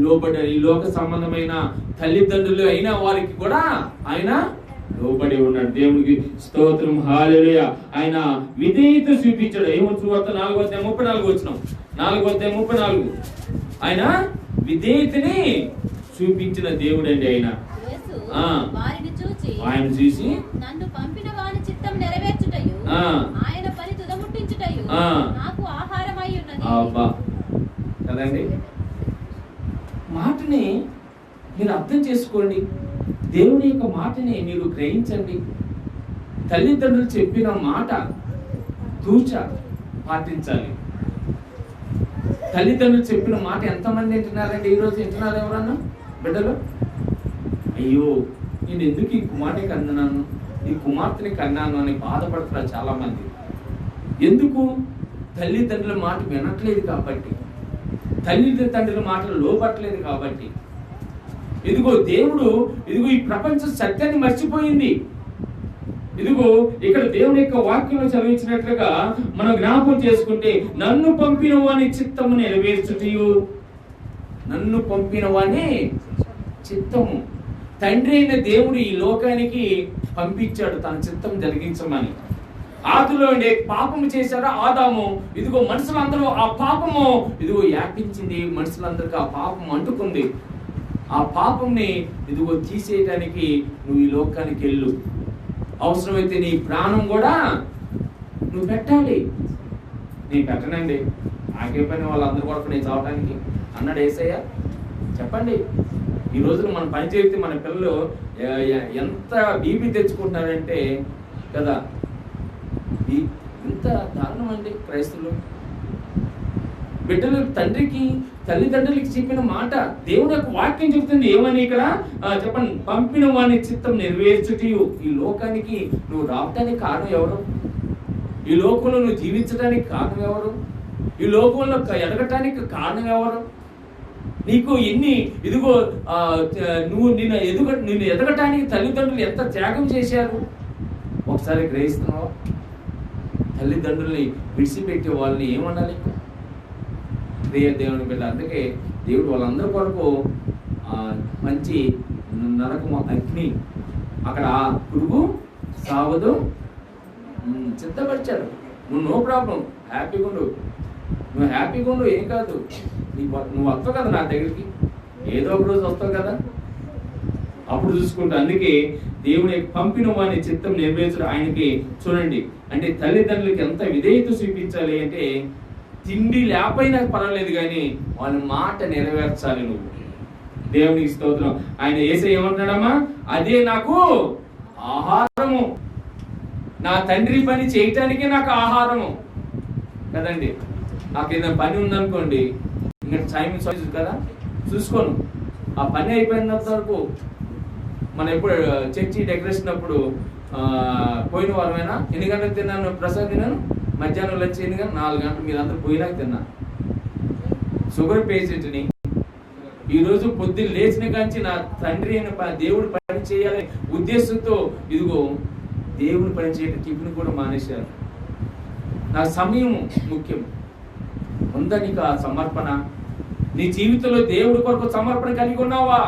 లోబడ్డారు. ఈ లోక సంబంధమైన తల్లిదండ్రులు అయిన వారికి కూడా ఆయన లోబడి ఉన్నాడు. దేవునికి స్తోత్రం, హల్లెలూయా. ఆయన విధేయత చూపించాడు. ఏమో సువార్త 4:34 ఆయన విధేయతని చూపించిన దేవుడు అండి. ఆయన చూసి నన్ను పంపిన వాని చిత్తం నెరవేర్చుటయు ఆయన పని తుదముట్టించుటయు నాకు ఆహారమై ఉన్నది. కదండి, మాటని మీరు అర్థం చేసుకోండి. దేవుని యొక్క మాటని మీరు గ్రహించండి. తల్లిదండ్రులు చెప్పిన మాట తూచా పాటించాలి. తల్లిదండ్రులు చెప్పిన మాట ఎంతమంది వింటున్నారండి? ఈరోజు వింటున్నారు ఎవరన్నా బిడ్డలు? అయ్యో, నేను ఎందుకు ఈ కుమార్తె కన్నాను, ఈ కుమార్తెని కన్నాను అని బాధపడుతున్నారు చాలా మంది. ఎందుకు? తల్లిదండ్రుల మాట వినట్లేదు కాబట్టి, తల్లిదండ్రుల మాటలు లోపట్లేదు కాబట్టి. ఇదిగో దేవుడు, ఇదిగో ఈ ప్రపంచం సత్యాన్ని మర్చిపోయింది. ఇదిగో ఇక్కడ దేవుని యొక్క వాక్యంలో చదివించినట్లుగా మనం జ్ఞాపకం చేసుకుంటే, నన్ను పంపిన వాని చిత్తము నెరవేర్చుటయు. నన్ను పంపిన వాని చిత్తము. తండ్రి అయిన దేవుడు ఈ లోకానికి పంపించాడు తన చిత్తం జరిగించమని. ఆదిలో పాపము చేశారు ఆదాము. ఇదిగో మనుషులందరూ ఆ పాపము ఇదిగో వ్యాపించింది. మనుషులందరికీ ఆ పాపం అంటుకుంది. ఆ పాపంని ఇదిగో తీసేయడానికి నువ్వు ఈ లోకానికి వెళ్ళు. అవసరమైతే నీ ప్రాణం కూడా నువ్వు పెట్టాలి. నేను పెట్టనండి, ఆగిపోయిన వాళ్ళందరూ కూడా నేను చావటానికి అన్నాడు యేసయ్య. చెప్పండి, ఈ రోజున మన పని చేస్తే మన పిల్లలు ఎంత బీపీ తెచ్చుకుంటున్నారంటే కదా, ఎంత దారుణం అండి. క్రైస్తవులు బిడ్డలు తల్లిదండ్రులకి చెప్పిన మాట దేవుని యొక్క వాక్యం చెప్తుంది. ఏమని ఇక్కడ చెప్పండి, పంపిన వాని చిత్తం నెరవేర్చుటయు. ఈ లోకానికి నువ్వు రావటానికి కారణం ఎవరు? ఈ లోకంలో నువ్వు జీవించడానికి కారణం ఎవరు? ఈ లోకంలో ఎదగటానికి కారణం ఎవరు? నీకు ఎన్ని ఇదిగో నిన్ను ఎదగటానికి తల్లిదండ్రులు ఎంత త్యాగం చేశారు ఒకసారి గ్రహిస్తున్నావా? తల్లిదండ్రుల్ని విడిచిపెట్టే వాళ్ళని ఏమనాలి? ప్రియ దేవుని బిడ్డ. అందుకే దేవుడు వాళ్ళందరి కొరకు మంచి నరకము, అగ్ని, అక్కడ పురుగు సావదు సిద్ధపరిచాడు. నువ్వు నో ప్రాబ్లం, హ్యాపీగా ఉండు. నువ్వు హ్యాపీగా ఉండు, ఏం కాదు. నువ్వు వస్తావు కదా నా దగ్గరికి, ఏదో ఒక రోజు వస్తావు కదా, అప్పుడు చూసుకుంటా. అందుకే దేవుని పంపిన వాని చిత్తం నెరవేర్చడం ఆయనకి. చూడండి, అంటే తల్లిదండ్రులకి ఎంత విధేయత చూపించాలి అంటే, తిండి లేకపోయినా పర్వాలేదు కానీ వాళ్ళ మాట నెరవేర్చాలి నువ్వు. దేవునికి స్తోత్రం. ఆయన యేసయ్య ఏమంటున్నాడమ్మా? అదే నాకు ఆహారము, నా తండ్రి పని చేయటానికే నాకు ఆహారము కదండి. నాకు ఏదైనా పని ఉందనుకోండి, ఇంకా టైం కదా చూసుకోను. ఆ పని అయిపోయినంత వరకు మనం ఎప్పుడు చర్చి డెకరేషన్ అప్పుడు పోయిన వారమైనా ఎన్ని గంటలకు తిన్నాను ప్రసాద్ తిన్నాను, మధ్యాహ్నం లంచ్ ఎన్ని గంటలు 4 గంటలు మీరు అందరూ పోయినాక తిన్నా. షుగర్ పేషెంట్ని ఈరోజు పొద్దున్న లేచిన కాంచి నా తండ్రి అయిన దేవుడు పని చేయాలనే ఉద్దేశంతో ఇదిగో దేవుని పని చేయడం టిఫిన్ కూడా మానేశారు. నా సమయం ముఖ్యం. ఉందా నీకు ఆ సమర్పణ? నీ జీవితంలో దేవుడి కొరకు సమర్పణ కలిగి ఉన్నావా?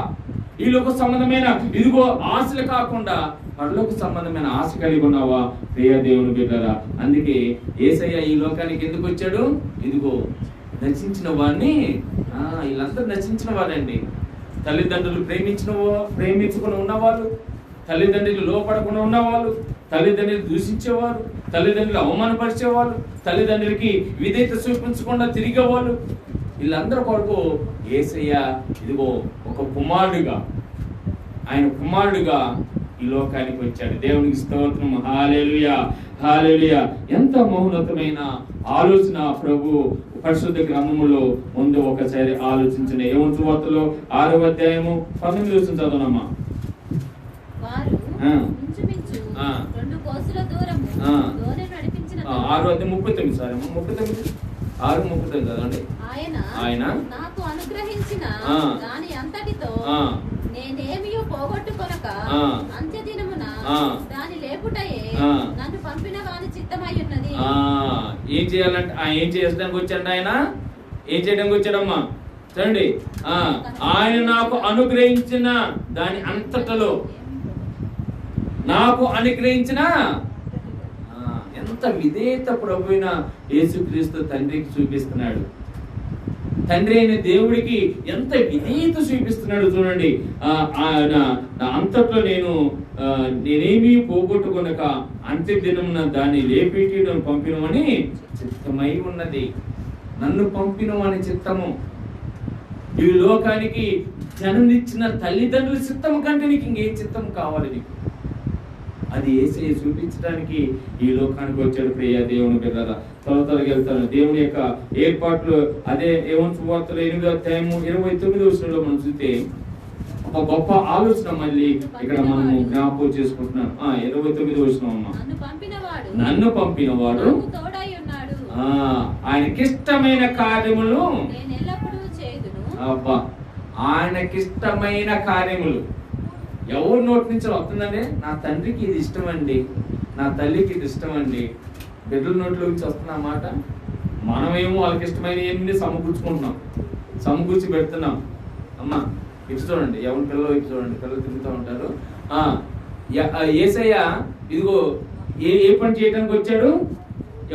ఈ లోక సంబంధమైన ఇదిగో ఆశలు కాకుండా పరలోక సంబంధమైన ఆశ కలిగి ఉన్నావా? ప్రియ దేవుని బిడ్డలారా, అందుకే యేసయ్య ఈ లోకానికి ఎందుకు వచ్చాడు? ఇదిగో నశించిన వాడిని, వీళ్ళందరూ నశించిన వాడండి. తల్లిదండ్రులు ప్రేమించుకుని ఉన్నవాళ్ళు, తల్లిదండ్రులు లోపడకుండా ఉన్నవాళ్ళు, తల్లిదండ్రులు దూషించేవారు, తల్లిదండ్రులు అవమానపరిచేవాళ్ళు, తల్లిదండ్రులకి విధేయత చూపించకుండా తిరిగేవాళ్ళు, వీళ్ళందరూ కొరకు యేసయ్య ఇదిగో ఒక కుమారుడుగా, ఆయన కుమారుడుగా ఈ లోకానికి వచ్చాడు. దేవునికి స్తోత్రం. హల్లెలూయా, హల్లెలూయా. ఎంత మౌనతమైన ఆలోచన ప్రభు పరిశుద్ధ గ్రంథములో ముందు ఒకసారి ఆలోచించిన. యోహాను సువార్తలో 6వ అధ్యాయము 19వ వచనం చదవనమ్మా. వారు ఇంచుమించు 2 కోసుల దూరము దోణి నడిపించిన 6:39 సార్ 39 6:39 చదవండి. ఆయన నాకు అనుగ్రహించిన దాని అంతటితో నేనేమియో పోగొట్టుకొనక అంత్యదినమున దాని లేపుటయే నన్ను పంపిన వాని చిత్తమై ఉన్నది. ఏం చేయాలంటే ఏం చేయడానికి వచ్చాడు ఆయన? ఏం చేయడానికి వచ్చాడమ్మా? చూడండి, ఆయన నాకు అనుగ్రహించిన దాని అంతటలో నాకు అనుగ్రహించిన ఎంత విధేయత ప్రభువైన యేసుక్రీస్తు తండ్రికి చూపిస్తున్నాడు. తండ్రి అయిన దేవుడికి ఎంత విధేయత చూపిస్తున్నాడు చూడండి. ఆయన అంతట్లో నేనేమీ పోగొట్టుకొనక అంత్య దినమున దాన్ని లేపేటి నన్ను పంపినమని చిత్తమై ఉన్నది. నన్ను పంపినమని చిత్తము. ఈ లోకానికి జన్మనిచ్చిన తల్లిదండ్రుల చిత్తము కంటే నీకు ఇంకేం చిత్తం కావాలి నీకు? అది యేసయ్య చూపించడానికి ఈ లోకానికి వచ్చాడు. ప్రియ దేవుని బిడ్డలారా, త్వరగా వెళ్తాను. దేవుని యొక్క ఏర్పాట్లు అదే యోహాను సువార్తలో 8వ అధ్యాయము 29వ వచనంలో మనం చూస్తే ఒక గొప్ప ఆలోచన మళ్ళీ ఇక్కడ మనము జ్ఞాపకం చేసుకుంటున్నాం. 29వ వచనం అమ్మా. నన్ను పంపినవాడు ఆయనకిష్టమైన కార్యములు అబ్బా, ఆయనకిష్టమైన కార్యములు ఎవరి నోటి నుంచి వస్తుందండి? నా తండ్రికి ఇది ఇష్టం అండి, నా తల్లికి ఇది ఇష్టం అండి. బిడ్డల నోట్లో నుంచి వస్తున్న మాట. మనమేమో వాళ్ళకి ఇష్టమైన ఏంటి సమకూర్చుకుంటున్నాం, సమకూర్చి పెడుతున్నాం. అమ్మ ఇటు చూడండి, ఎవరి పిల్లలు ఇటు చూడండి, పిల్లలు తిరుగుతూ ఉంటారు. యేసయ్య ఇదిగో ఏ పని చేయడానికి వచ్చాడు?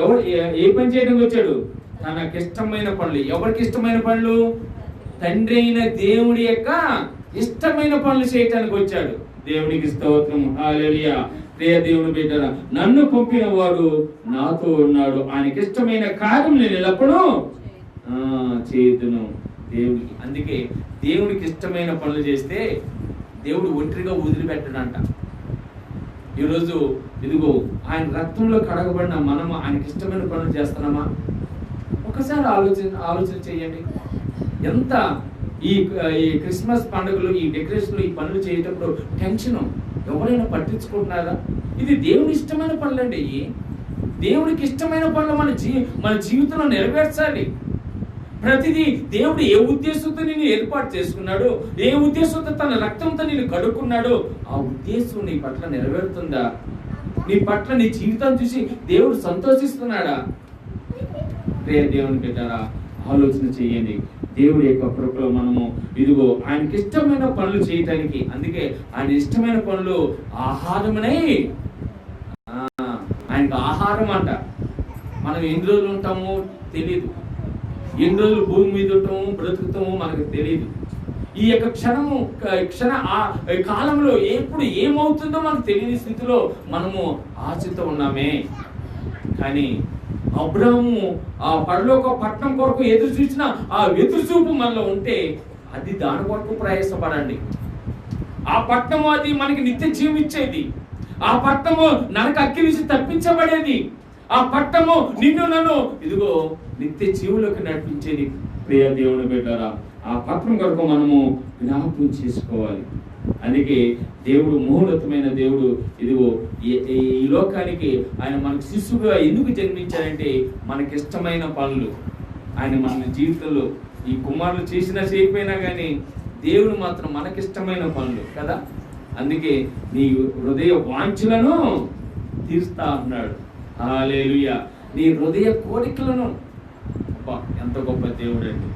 ఎవరు ఏ పని చేయడానికి వచ్చాడు? తనకిష్టమైన పనులు. ఎవరికి ఇష్టమైన పనులు? తండ్రి అయిన దేవుడి యొక్క ఇష్టమైన పనులు చేయటానికి వచ్చాడు. దేవునికి స్తోత్రం. హల్లెలూయా. ప్రియ దేవుని బిడ్డలారా, నన్ను పంపిన వాడు నాతో ఉన్నాడు. ఆయనకి ఇష్టమైన కార్యం నేను ఎల్లప్పుడూ చేతును. దేవుడికి అందుకే దేవుడికి ఇష్టమైన పనులు చేస్తే దేవుడు ఒంటరిగా వదిలిపెట్టడంట. ఈరోజు ఇదిగో ఆయన రక్తంలో కడగబడిన మనము ఆయనకి ఇష్టమైన పనులు చేస్తున్నామా? ఒకసారి ఆలోచన చేయండి. ఎంత ఈ క్రిస్మస్ పండుగలు, ఈ డెకరేషన్లు, ఈ పనులు చేసేటప్పుడు టెన్షన్ ఎవరైనా పట్టించుకుంటున్నారా? ఇది దేవుని ఇష్టమైన పనులండి. దేవుడికి ఇష్టమైన పనులు మన జీవితంలో నెరవేర్చాలి. ప్రతిదీ దేవుడు ఏ ఉద్దేశంతో నేను ఏర్పాటు చేసుకున్నాడు, ఏ ఉద్దేశంతో తన రక్తంతో నేను కడుక్కున్నాడు, ఆ ఉద్దేశం నీ పట్ల నెరవేరుతుందా? నీ పట్ల నీ జీవితాన్ని చూసి దేవుడు సంతోషిస్తున్నాడా? దేవుని బిడ్డలారా, ఆలోచన చేయండి. దేవుడి యొక్క కృపలో మనము ఇదిగో ఆయనకి ఇష్టమైన పనులు చేయటానికి, అందుకే ఆయన ఇష్టమైన పనులు ఆహారమునై, ఆయనకు ఆహారం అంట. మనం ఎన్ని రోజులు ఉంటామో తెలియదు, ఎన్ని రోజులు భూమి మీద ఉంటాము, బ్రతుకుతాము మనకు తెలియదు. ఈ యొక్క కాలంలో ఎప్పుడు ఏమవుతుందో మనకు తెలియని స్థితిలో మనము ఆశతో ఉన్నామే. కానీ అబ్రాహాము ఆ పరలోక పట్టణం కొరకు ఎదురు చూసిన ఆ ఎదురు చూపు మనలో ఉంటే అది దాని కొరకు ప్రయాసపడండి. ఆ పట్టణము అది మనకి నిత్య జీవం ఇచ్చేది. ఆ పట్టణము నరక అగ్ని నుంచి తప్పించబడేది. ఆ పట్టణము నిన్ను నన్ను ఇదిగో నిత్య జీవులకు నడిపించేది. ప్రియ దేవుని బిడ్డలారా, ఆ పట్టణం కొరకు మనము జ్ఞాపకం చేసుకోవాలి. అందుకే దేవుడు మహోన్నతమైన దేవుడు ఇదిగో ఈ లోకానికి ఆయన మనకు శిశువుగా ఎందుకు జన్మించాడంటే మనకిష్టమైన పనులు ఆయన మన జీవితంలో ఈ కుమారులు చేసినా చేయకపోయినా కానీ దేవుడు మాత్రం మనకిష్టమైన పనులు కదా. అందుకే నీ హృదయ వాంఛలను తీరుస్తా అన్నాడు. హల్లెలూయా. నీ హృదయ కోరికలను, ఎంత గొప్ప దేవుడు అండి.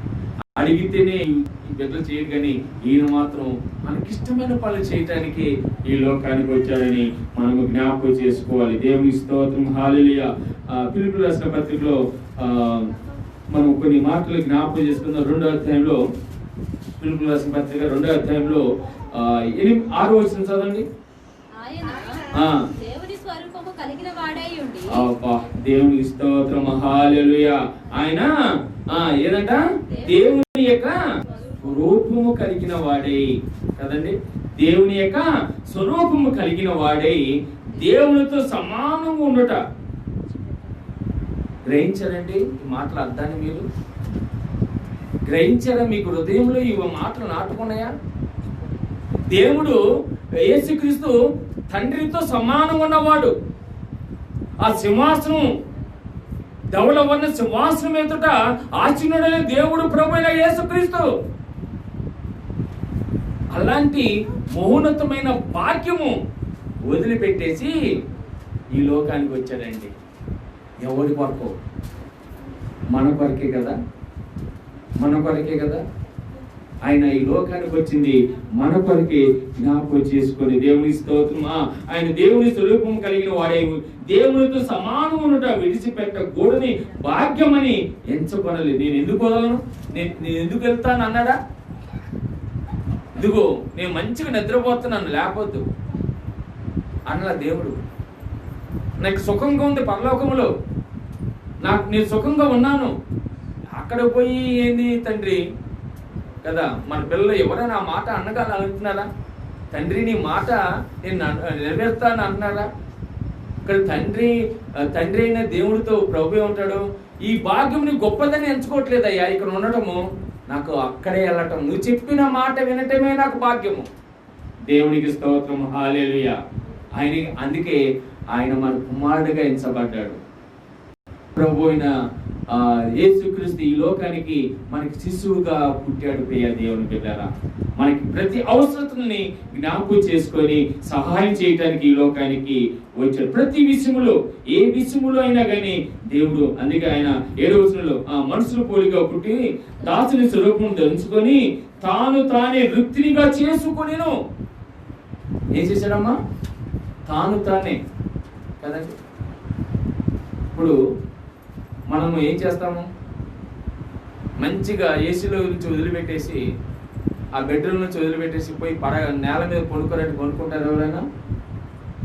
అడిగితేనే ఈ బిడ్డలు చేయడు, కానీ ఈయన మాత్రం మనకిష్టమైన పనులు చేయటానికి ఈ లోకానికి వచ్చాడని మనము జ్ఞాపకం చేసుకోవాలి. దేవుని స్తోత్రం. హల్లెలూయా. ఫిలిప్పీయులకు రాసిన పత్రికలో మనం కొన్ని మాటలు జ్ఞాపకం చేసుకుందాం. 2వ అధ్యాయంలో, ఫిలిప్పీయులకు రాసిన పత్రిక 2వ అధ్యాయంలో 6వ వచనం చదవండి. దేవునికి స్తోత్రం. హల్లెలూయా. ఆయన ఏదంట? దేవుని యొక్క రూపము కలిగిన వాడే కదండి. దేవుని యొక్క స్వరూపము కలిగిన వాడై దేవునితో సమానంగా ఉండుట. గ్రహించారండి ఈ మాటల అర్థాన్ని? మీరు గ్రహించారా? మీకు హృదయంలో ఈ మాటలు నాటుకున్నాయా? దేవుడు యేసుక్రీస్తు తండ్రితో సమానంగా ఉన్నవాడు. ఆ సింహాసనం ధవళవర్ణ సింహాసనం ఎదుట ఆసీనుడైన దేవుడు ప్రభువైన యేసుక్రీస్తు. అలాంటి మహోన్నతమైన భాగ్యము వదిలిపెట్టేసి ఈ లోకానికి వచ్చాడండి. ఎవరి కొరకు? మన కొరకే కదా, మన కొరకే కదా. ఆయన ఈ లోకానికి వచ్చింది మన కొరకే. జ్ఞాపకం చేసుకొని దేవుని స్తోత్రం. ఆయన దేవుని స్వరూపం కలిగిన వాడే దేవునితో సమానం ఉన్నట విడిచిపెట్ట గోడని భాగ్యమని ఎంచుకొనలేదు. నేను ఎందుకు వదలను, నేను ఎందుకు వెళ్తాను అన్నాడా? ఇదిగో నేను మంచిగా నిద్రపోతున్నాను లేకపోద్దు అన్నలా దేవుడు. నాకు సుఖంగా ఉంది పరలోకములో, నేను సుఖంగా ఉన్నాను. అక్కడ పోయి ఏంది తండ్రి కదా, మన పిల్లలు ఎవరైనా ఆ మాట అన్నగానే అనుకుంటున్నారా? తండ్రి నీ మాట నేను నెరవేర్తాను అంటున్నారా? ఇక్కడ తండ్రి అయిన దేవుడితో ప్రభు ఉంటాడు. ఈ భాగ్యం నీ గొప్పదని ఎంచుకోవట్లేదయ్యా. ఇక్కడ ఉండటము నాకు అక్కడే వెళ్ళటం, నువ్వు చెప్పిన మాట వినటమే నాకు భాగ్యము. దేవునికి స్తోత్రం, హల్లెలూయా. అందుకే ఆయన మన కుమారుడిగా ఎంచబడ్డాడు. ప్రభు అయిన యేసుక్రీస్తు ఈ లోకానికి మనకి శిశువుగా పుట్టాడు. ప్రియ దేవుని బిడ్డలారా, మనకి ప్రతి అవసరతని జ్ఞాపకం చేసుకొని సహాయం చేయడానికి ఈ లోకానికి వచ్చాడు. ప్రతి విషయంలో, ఏ విషయంలో అయినా కానీ దేవుడు, అందుకే ఆయన 7వ వచనంలో మనుషుల పోలిగా పుట్టి దాసుని స్వరూపం ధరించుకొని తానే వృత్తినిగా చేసుకొనెను. ఏం చేశాడమ్మా? తానే కదండి. ఇప్పుడు మనము ఏం చేస్తాము? మంచిగా ఏసీలో నుంచి వదిలిపెట్టేసి, ఆ బెడ్రూమ్ నుంచి వదిలిపెట్టేసి పోయి నేల మీద కొనుక్కుంటారు ఎవరైనా?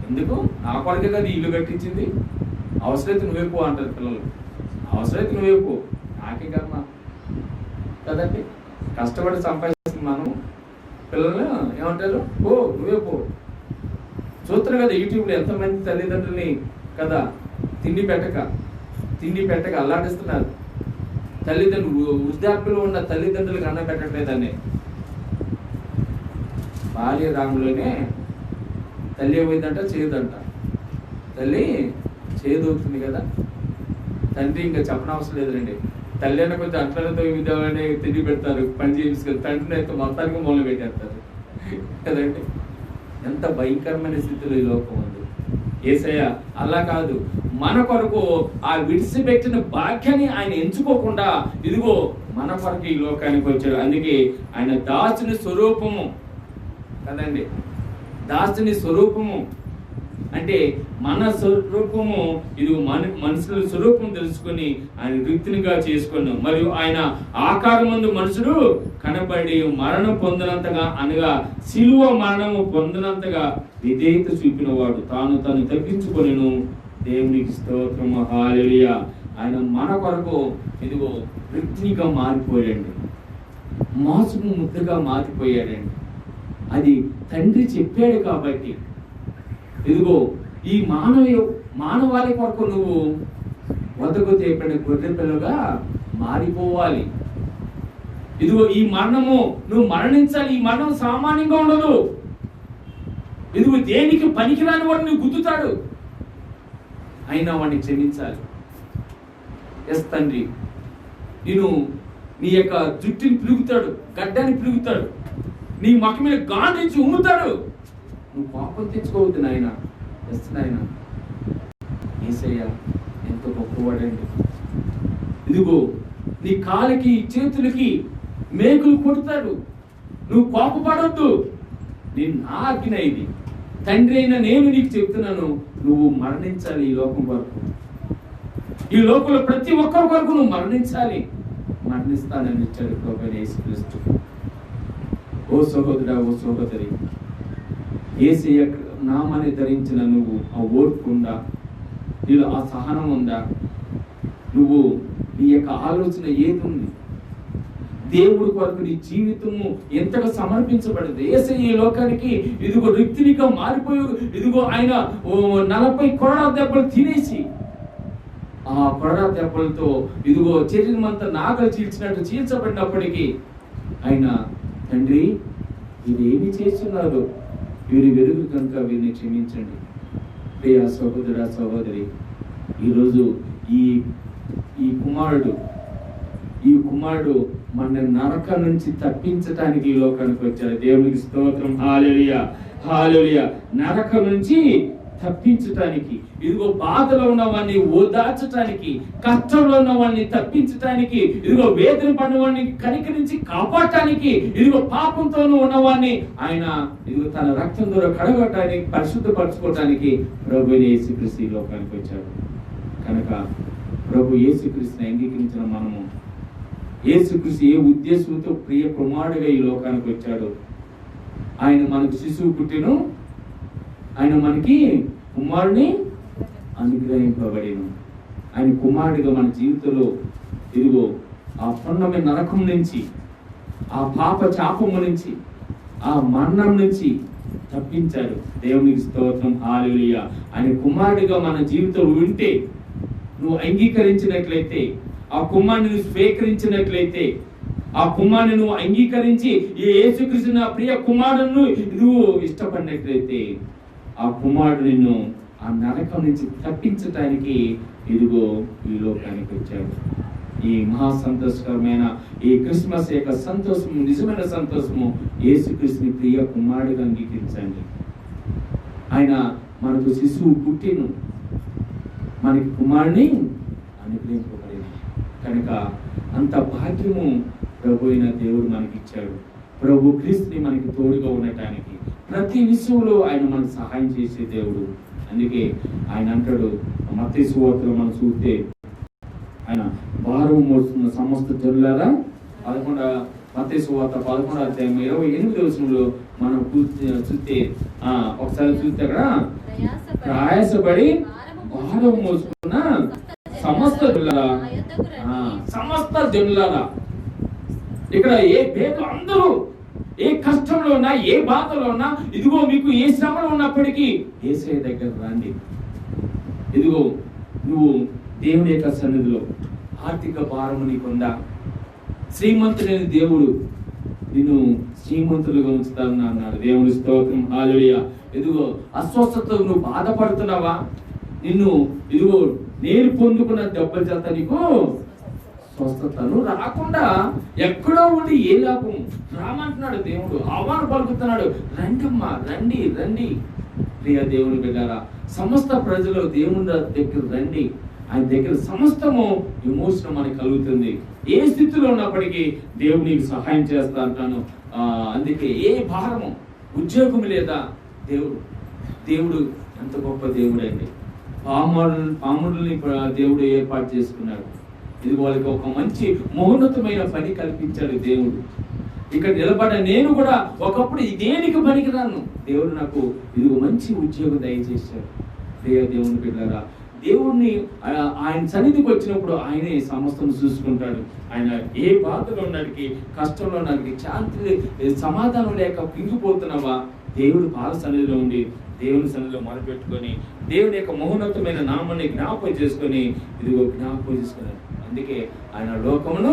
ఎందుకు? నా కొరకే కదా ఇల్లు కట్టించింది, అవసరమైతే నువ్వేపో అంటారు పిల్లలు. అవసరమైతే నువ్వేపో, నాకే కర్మ కదండి. కష్టపడి సంపాదిస్తుంది మనం. పిల్లలు ఏమంటారు? ఓ నువ్వేపో. చూస్తారు కదా యూట్యూబ్లో ఎంతమంది తల్లిదండ్రుల్ని కదా తిండి పెట్టక అల్లాడిస్తున్నారు. తల్లిదండ్రులు వృద్ధాప్యంలో ఉన్న తల్లిదండ్రులకు అన్నం పెట్టట్లేదని. బాల్య రాములోనే తల్లి ఏమైందంట? చేయదంట. తల్లి చేయదవుతుంది కదా. తండ్రి ఇంకా చెప్పనవసరం లేదండి. తల్లి అయినా కొంచెం అట్లతో విధాలని తిండి పెడతారు, పని చేయించుకొని. తండ్రిని అయితే మొత్తానికి మొదలు పెట్టేస్తారు కదండి. ఎంత భయంకరమైన స్థితిలో ఈ లోకం ఉంది. యేసయ్య అలా కాదు, మన కొరకు ఆ విడిచిపెట్టిన భాగ్యాన్ని ఆయన ఎంచుకోకుండా ఇదిగో మన కొరకు ఈ లోకానికి వచ్చాడు. అందుకే ఆయన దాసుని స్వరూపము కదండి. దాసుని స్వరూపము అంటే మన స్వరూపము, ఇది మనుషుల స్వరూపం తెలుసుకొని ఆయన వృత్తినిగా చేసుకున్నాం. మరియు ఆయన ఆకారమందు మనుషుడు కనబడి మరణం పొందినంతగా, అనగా శిలువ మరణము పొందినంతగా విధేయత చూపిన వాడు తాను తగ్గించుకొనెను. దేవునికి స్తోత్రము, హల్లెలూయా. ఆయన మన కొరకు ఇదిగో వృత్తినిగా మారిపోయాడండి, మాంసము ముద్దగా మారిపోయాడండి. అది తండ్రి చెప్పాడు కాబట్టి ఇదిగో ఈ మానవాళి కొరకు నువ్వు వద్దకు తేపడిన గొర్రె పిల్లగా మారిపోవాలి. ఇదిగో ఈ మరణము నువ్వు మరణించాలి. ఈ మరణం సామాన్యంగా ఉండదు. ఇదిగో దేనికి పనికిరాని వాడు నువ్వు గుద్దుతాడు, అయినా వాడిని క్షమించాలి. ఎస్ తండ్రి, నీ యొక్క జుట్టుని పిలుగుతాడు, గడ్డాన్ని పిలుగుతాడు, నీ మొక్క మీద గాంధించి ఉమ్ముతాడు. నువ్వు కోపం తెచ్చుకోవద్దు నాయన. ఎస్ నాయన, యేసయ్య ఎంతో గొప్పవాడండి. ఇదిగో నీ కాలికి చేతులకి మేకులు కొడతాడు, నువ్వు కోపపడొద్దు. నేను నా ఆజ్ఞ ఇది. తండ్రి అయిన నేను నీకు చెప్తున్నాను, నువ్వు మరణించాలి ఈ లోకం వరకు. ఈ లోకంలో ప్రతి ఒక్కరి వరకు నువ్వు మరణించాలి. మరణిస్తానని ఇచ్చాడు ప్రభువైన యేసుక్రీస్తు. ఓ సహోదరా, ఓ సహోదరి, యేసయ్య నామాన్ని ధరించిన నువ్వు ఆ ఓర్పు ఉందా? నీలో ఆ సహనం ఉందా? నీ యొక్క ఆలోచన ఏది ఉంది? దేవుడి కొరకు నీ జీవితము ఎంతగా సమర్పించబడింది. యేసయ్య ఈ లోకానికి ఇదిగో రిక్తినిగా మారిపోయి ఇదిగో ఆయన 40 కొరడా దెబ్బలు తినేసి ఆ కొరడా దెబ్బలతో ఇదిగో శరీరం అంతా నాగలు చీల్చినట్టు చీల్చబడినప్పటికీ ఆయన తండ్రి వీరేమి చేస్తున్నారు, వీరి వెలుగు కనుక వీరిని క్షమించండి. ప్రియ సహోదర సహోదరి, ఈరోజు ఈ కుమారుడు మన నరక నుంచి తప్పించడానికి ఈ లోకానికి వచ్చాడు. దేవునికి స్తోత్రం. హల్లెలూయా హల్లెలూయా. నరక నుంచి తప్పించటానికి, ఇదిగో బాధలో ఉన్న వాడిని ఓదార్చటానికి, కష్టంలో ఉన్న వాడిని తప్పించటానికి, ఇదిగో వేదన పడిన వాడిని కనికరించి కాపాడటానికి, ఇదిగో పాపంతోనూ ఉన్నవాడిని ఆయన ఇదిగో తన రక్తం ద్వారా కడగటానికి, పరిశుద్ధపరచుకోవటానికి ప్రభు యేసుక్రీస్తు ఈ లోకానికి వచ్చాడు. కనుక ప్రభు యేసుక్రీస్తుని అంగీకరించిన మనము, యేసుక్రీస్తు ఏ ఉద్దేశంతో ప్రియ కుమారుడిగా ఈ లోకానికి వచ్చాడు, ఆయన మనకు శిశువు పుట్టిను, ఆయన మనకి కుమారుని అనుగ్రహింపబడిను. ఆయన కుమారుడిగా మన జీవితంలో ఇదిగో ఆ పొన్నమైన నరకం నుంచి, ఆ పాప చాపము నుంచి, ఆ మరణం నుంచి తప్పించాడు. దేవునికి స్తోత్రం. హల్లెలూయా. ఆయన కుమారుడిగా మన జీవితంలో ఉంటే, నువ్వు అంగీకరించినట్లయితే, ఆ కుమారుని స్వీకరించినట్లయితే, ఆ కుమారుని నువ్వు అంగీకరించి ఈ యేసుక్రీస్తు నా ప్రియ కుమారుడును నువ్వు ఇష్టపడినట్లయితే, ఆ కుమారుడు నిన్ను ఆ నరకం నుంచి తప్పించటానికి ఇదిగో ఈ లోకానికి వచ్చాడు. ఈ మహా సంతోషకరమైన ఈ క్రిస్మస్ యొక్క సంతోషము, నిజమైన సంతోషము, యేసుక్రీస్తుని ప్రియ కుమారుడిగా అంగీకరించండి. ఆయన మనకు శిశువు పుట్టిను, మనకి కుమారుని అనుగ్రహింపబడింది. కనుక అంత భాగ్యము ప్రభు అయిన దేవుడు మనకి ఇచ్చాడు. ప్రభు క్రీస్తుని మనకి తోడుగా ఉండటానికి, ప్రతి విషయంలో ఆయన మనకు సహాయం చేసే దేవుడు. అందుకే ఆయన అంటాడు, మత్తయి సువార్తలో మనం చూస్తే, ఆయన భారం మోస్తున్న సమస్త జనులారా, మత్తయి సువార్త 11వ అధ్యాయం 28వ వచనంలో మనం చూస్తే, ఒకసారి చూస్తే అక్కడ ప్రయాసపడి భారం మోసుకున్న సమస్త జనులారా, ఇక్కడ ఏ భేదం, అందరూ ఏ కష్టంలో ఉన్నా, ఏ బాధలో ఉన్నా, ఇదిగో మీకు ఏ శ్రమలో ఉన్నప్పటికీ యేసయ్య దగ్గర రండి. ఇదిగో నువ్వు దేవుని యొక్క సన్నిధిలో ఆర్థిక భారము నీకుందా? శ్రీమంతుడైన దేవుడు నిన్ను శ్రీమంతులుగా ఉంచుతానని అన్నాడు. దేవుని స్తోత్రం. హల్లెలూయా. ఇదిగో అస్వస్థతతో నువ్వు బాధపడుతున్నావా? నిన్ను ఇదిగో నేను పొందుకున్న దెబ్బల చేత నీకు స్వస్థతను రాకుండా ఎక్కడో ఉండి ఏ లాభం రామంటున్నాడు దేవుడు. ఆహ్వానం పలుకుతున్నాడు, రండమ్మా, రండి రండి. ప్రియ దేవుని బిడ్డారా, సమస్త ప్రజలు దేవుని దగ్గర రండి. ఆయన దగ్గర సమస్తము ఎమోషన్ మనకు కలుగుతుంది. ఏ స్థితిలో ఉన్నప్పటికీ దేవుడు నీకు సహాయం చేస్తా అంటాను. అందుకే ఏ భారము, ఉద్యోగం లేదా, దేవుడు ఎంత గొప్ప దేవుడు అండి. పాములని దేవుడు ఏర్పాటు చేసుకున్నాడు. ఇది వాళ్ళకి ఒక మంచి మహోన్నతమైన పని కల్పించాడు దేవుడు. ఇక్కడ నిలబడ్డ నేను కూడా ఒకప్పుడు దేనికి పనికిరాను, దేవుడు నాకు ఇదిగో మంచి ఉద్యోగం దయచేశాడు. దేవుని బిడ్డలారా, దేవుడిని ఆయన సన్నిధికి వచ్చినప్పుడు ఆయనే సమస్తం చూసుకుంటాడు. ఆయన ఏ బాధలో ఉన్నడికి, కష్టంలో ఉన్నడికి, శాంతి సమాధానం లేక పింగిపోతున్నావా, దేవుడు పాద సన్నిధిలో ఉండి దేవుని సన్నిధిలో మొదలుపెట్టుకొని దేవుని యొక్క మహోన్నతమైన నామాన్ని జ్ఞాపకం చేసుకొని ఇదిగో జ్ఞాపకం చేసుకున్నాడు. అందుకే ఆయన లోకమును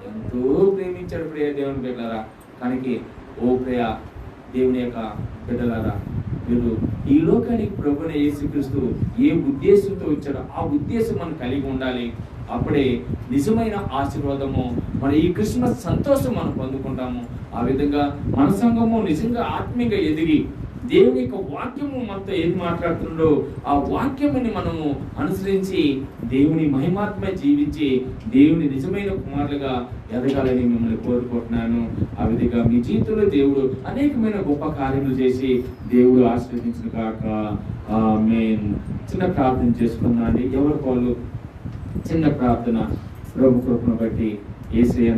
ఎంతో ప్రేమించాడు. ప్రియ దేవుని బిడ్డలారా, కానీ ఓ ప్రియ దేవుని యొక్క బిడ్డలారా, మీరు ఈ లోకానికి ప్రభువైన యేసుక్రీస్తు ఏ ఉద్దేశంతో వచ్చాడో ఆ ఉద్దేశం మనం కలిగి ఉండాలి. అప్పుడే నిజమైన ఆశీర్వాదము, మన ఈ క్రిస్మస్ సంతోషం మనం పొందుకుంటాము. ఆ విధంగా మన సంఘము నిజంగా ఆత్మీయంగా ఎదిగి దేవుని యొక్క వాక్యము మనతో ఏది మాట్లాడుతుండో ఆ వాక్యముని మనము అనుసరించి దేవుని మహిమాత్మ జీవించి దేవుని నిజమైన కుమారులుగా ఎదగాలని మిమ్మల్ని కోరుకుంటున్నాను. ఆ విధంగా మీ జీవితంలో దేవుడు అనేకమైన గొప్ప కార్యములు చేసి దేవుడు ఆశీర్వదించిన కాక ఆమేన్. చిన్న ప్రార్థన చేసుకున్నాను. ఎవరికి వాళ్ళు చిన్న ప్రార్థన. ప్రభు కృపను బట్టి యేసయ్య